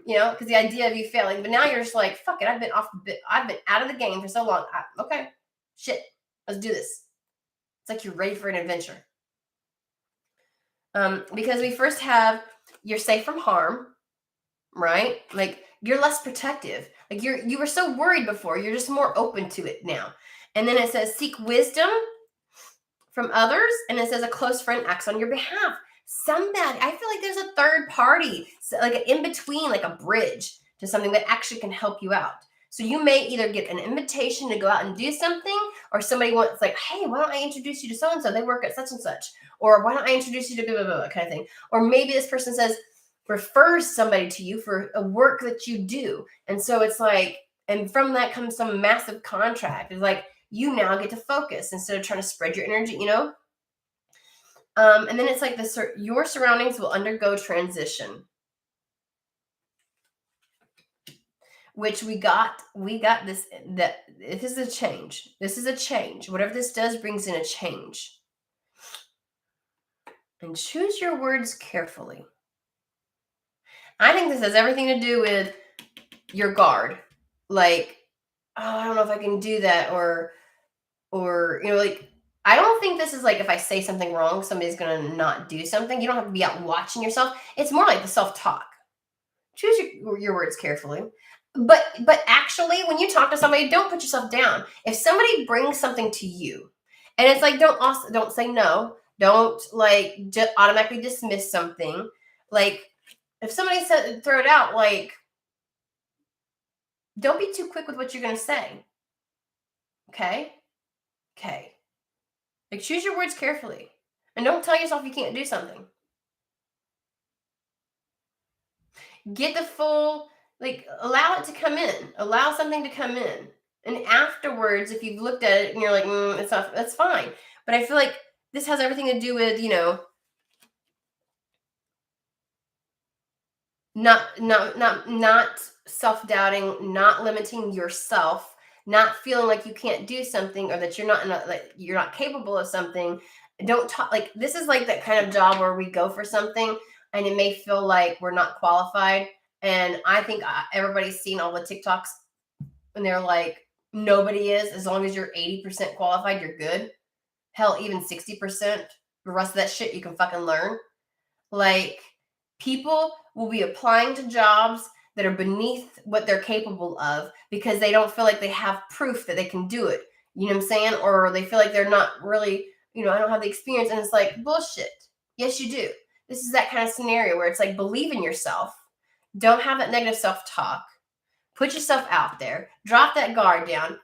Because the idea of you failing, but now you're just like, fuck it, I've been out of the game for so long. Okay, shit, let's do this. It's like you're ready for an adventure. Because we first have you're safe from harm, right? Like you're less protective. Like you were so worried before, you're just more open to it now. And then it says seek wisdom from others, and it says a close friend acts on your behalf. Somebody, I feel like there's a third party, so like an in between, like a bridge to something that actually can help you out. So you may either get an invitation to go out and do something, or somebody wants like, hey, why don't I introduce you to so and so? They work at such and such, or why don't I introduce you to blah blah blah kind of thing. Or maybe this person says refers somebody to you for a work that you do, and so it's like, and from that comes some massive contract. It's like you now get to focus instead of trying to spread your energy, you know? And then it's like your surroundings will undergo transition, which we got this, that this is a change. This is a change. Whatever this does brings in a change. And choose your words carefully. I think this has everything to do with your guard. Like, oh, I don't know if I can do that, or like, I don't think this is like if I say something wrong, somebody's gonna not do something. You don't have to be out watching yourself. It's more like the self-talk. Choose your words carefully. But actually, when you talk to somebody, don't put yourself down. If somebody brings something to you, and it's like, don't say no. Don't like just automatically dismiss something. Like if somebody said throw it out, like don't be too quick with what you're gonna say. Okay? Okay. Like choose your words carefully. And don't tell yourself you can't do something. Get the full, like allow it to come in. Allow something to come in. And afterwards, if you've looked at it and you're like, it's not, that's fine. But I feel like this has everything to do with, not self-doubting, not limiting yourself, not feeling like you can't do something, or that you're not like you're not capable of something. Don't talk like this is like that kind of job where we go for something and it may feel like we're not qualified. And I think everybody's seen all the TikToks and they're like, nobody is. As long as you're 80% qualified, you're good. Hell, even 60%. The rest of that shit you can fucking learn. Like, people will be applying to jobs that are beneath what they're capable of because they don't feel like they have proof that they can do it. You know what I'm saying? Or they feel like they're not really, I don't have the experience. And it's like, bullshit. Yes, you do. This is that kind of scenario where it's like, believe in yourself. Don't have that negative self-talk. Put yourself out there. Drop that guard down.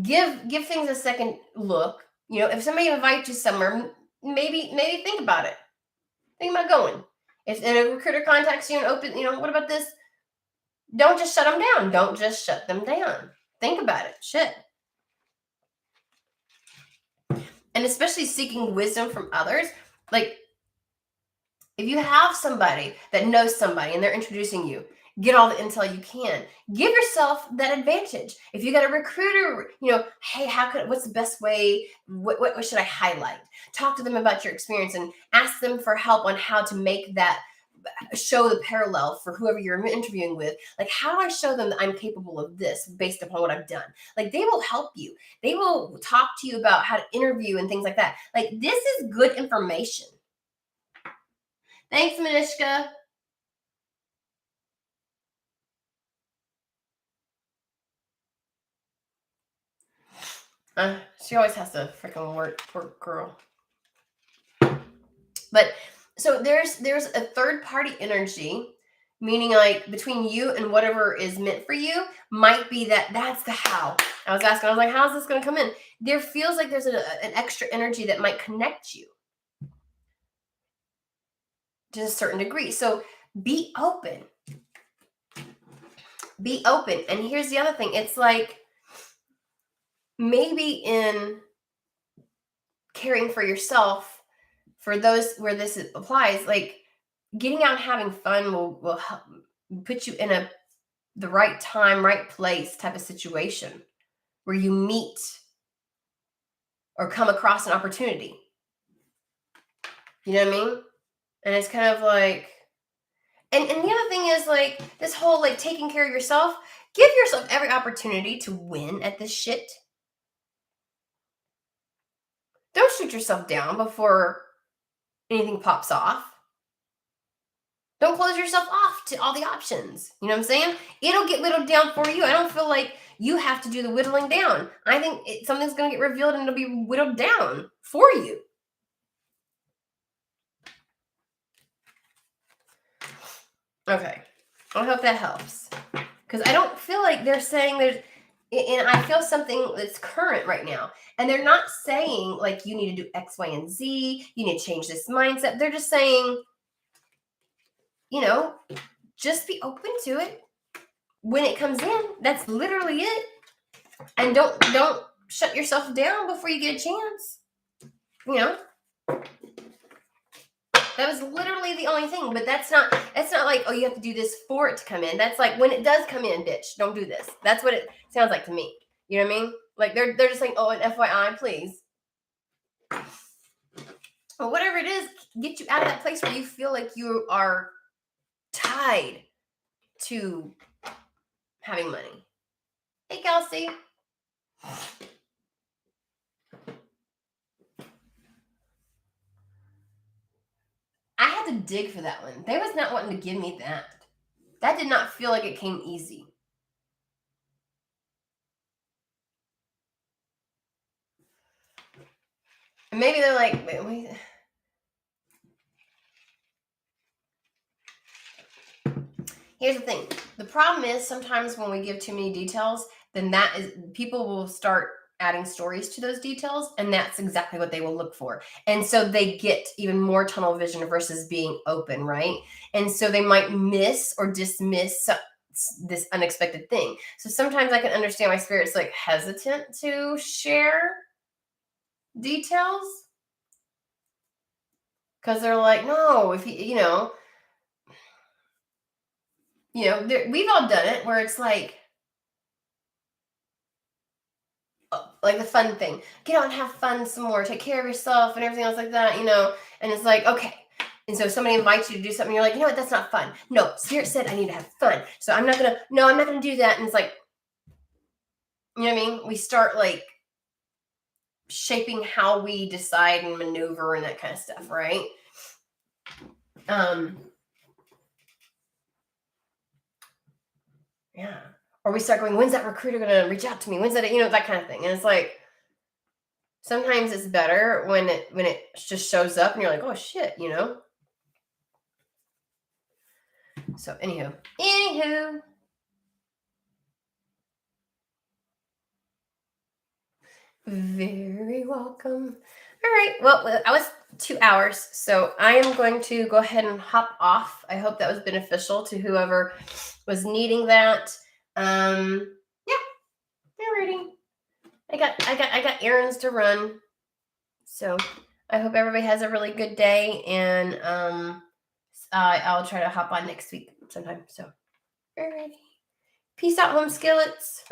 Give things a second look. If somebody invites you somewhere, maybe think about it. Think about going. If a recruiter contacts you and what about this? Don't just shut them down. Don't just shut them down. Think about it. Shit. And especially seeking wisdom from others. Like, if you have somebody that knows somebody and they're introducing you, get all the intel you can. Give yourself that advantage. If you got a recruiter, hey, what's the best way? What should I highlight? Talk to them about your experience and ask them for help on how to make that show the parallel for whoever you're interviewing with. Like, how do I show them that I'm capable of this based upon what I've done? Like, they will help you. They will talk to you about how to interview and things like that. Like, this is good information. Thanks, Manishka. She always has to freaking work, poor girl. But so there's a third party energy, meaning like between you and whatever is meant for you might be that's the how. I was like, how's this going to come in? There feels like there's an extra energy that might connect you to a certain degree. So be open. Be open. And here's the other thing. It's like maybe in caring for yourself, for those where this applies, like getting out and having fun will help put you in the right time, right place type of situation where you meet or come across an opportunity. You know what I mean? And it's kind of like, and the other thing is like this whole like taking care of yourself. Give yourself every opportunity to win at this shit. Don't shoot yourself down before anything pops off. Don't close yourself off to all the options. You know what I'm saying? It'll get whittled down for you. I don't feel like you have to do the whittling down. I think something's going to get revealed and it'll be whittled down for you. Okay. I hope that helps. Because I don't feel like they're saying there's, and I feel something that's current right now. And they're not saying like you need to do X, Y, and Z. You need to change this mindset. They're just saying, you know, just be open to it when it comes in. That's literally it. And don't shut yourself down before you get a chance. You know, that was literally the only thing. But it's not like, oh, you have to do this for it to come in. That's like when it does come in, bitch, don't do this. That's what it sounds like to me. You know what I mean? Like they're just saying, oh, an FYI, please. Or whatever it is, get you out of that place where you feel like you are tied to having money. Hey, Kelsey. I had to dig for that one. They was not wanting to give me that. That did not feel like it came easy. And maybe they're like, wait. Here's the thing. The problem is sometimes when we give too many details, then people will start adding stories to those details, and that's exactly what they will look for. And so they get even more tunnel vision versus being open, right? And so they might miss or dismiss this unexpected thing. So sometimes I can understand my spirit's like hesitant to share details because they're like, no, if we've all done it where it's like the fun thing, get out and have fun some more, take care of yourself and everything else like that, and it's like, okay. And so if somebody invites you to do something, you're like, you know what, that's not fun. No, Spirit said I need to have fun. So I'm not going to do that. And it's like, you know what I mean? We start like shaping how we decide and maneuver and that kind of stuff, right? Yeah. Or we start going, when's that recruiter going to reach out to me? When's that, that kind of thing. And it's like, sometimes it's better when it just shows up and you're like, oh shit, So anywho. Very welcome. All right. Well, I was 2 hours, so I am going to go ahead and hop off. I hope that was beneficial to whoever was needing that. Yeah. Alrighty. I got errands to run. So I hope everybody has a really good day, and I'll try to hop on next week sometime. So alrighty. Peace out, home skillets.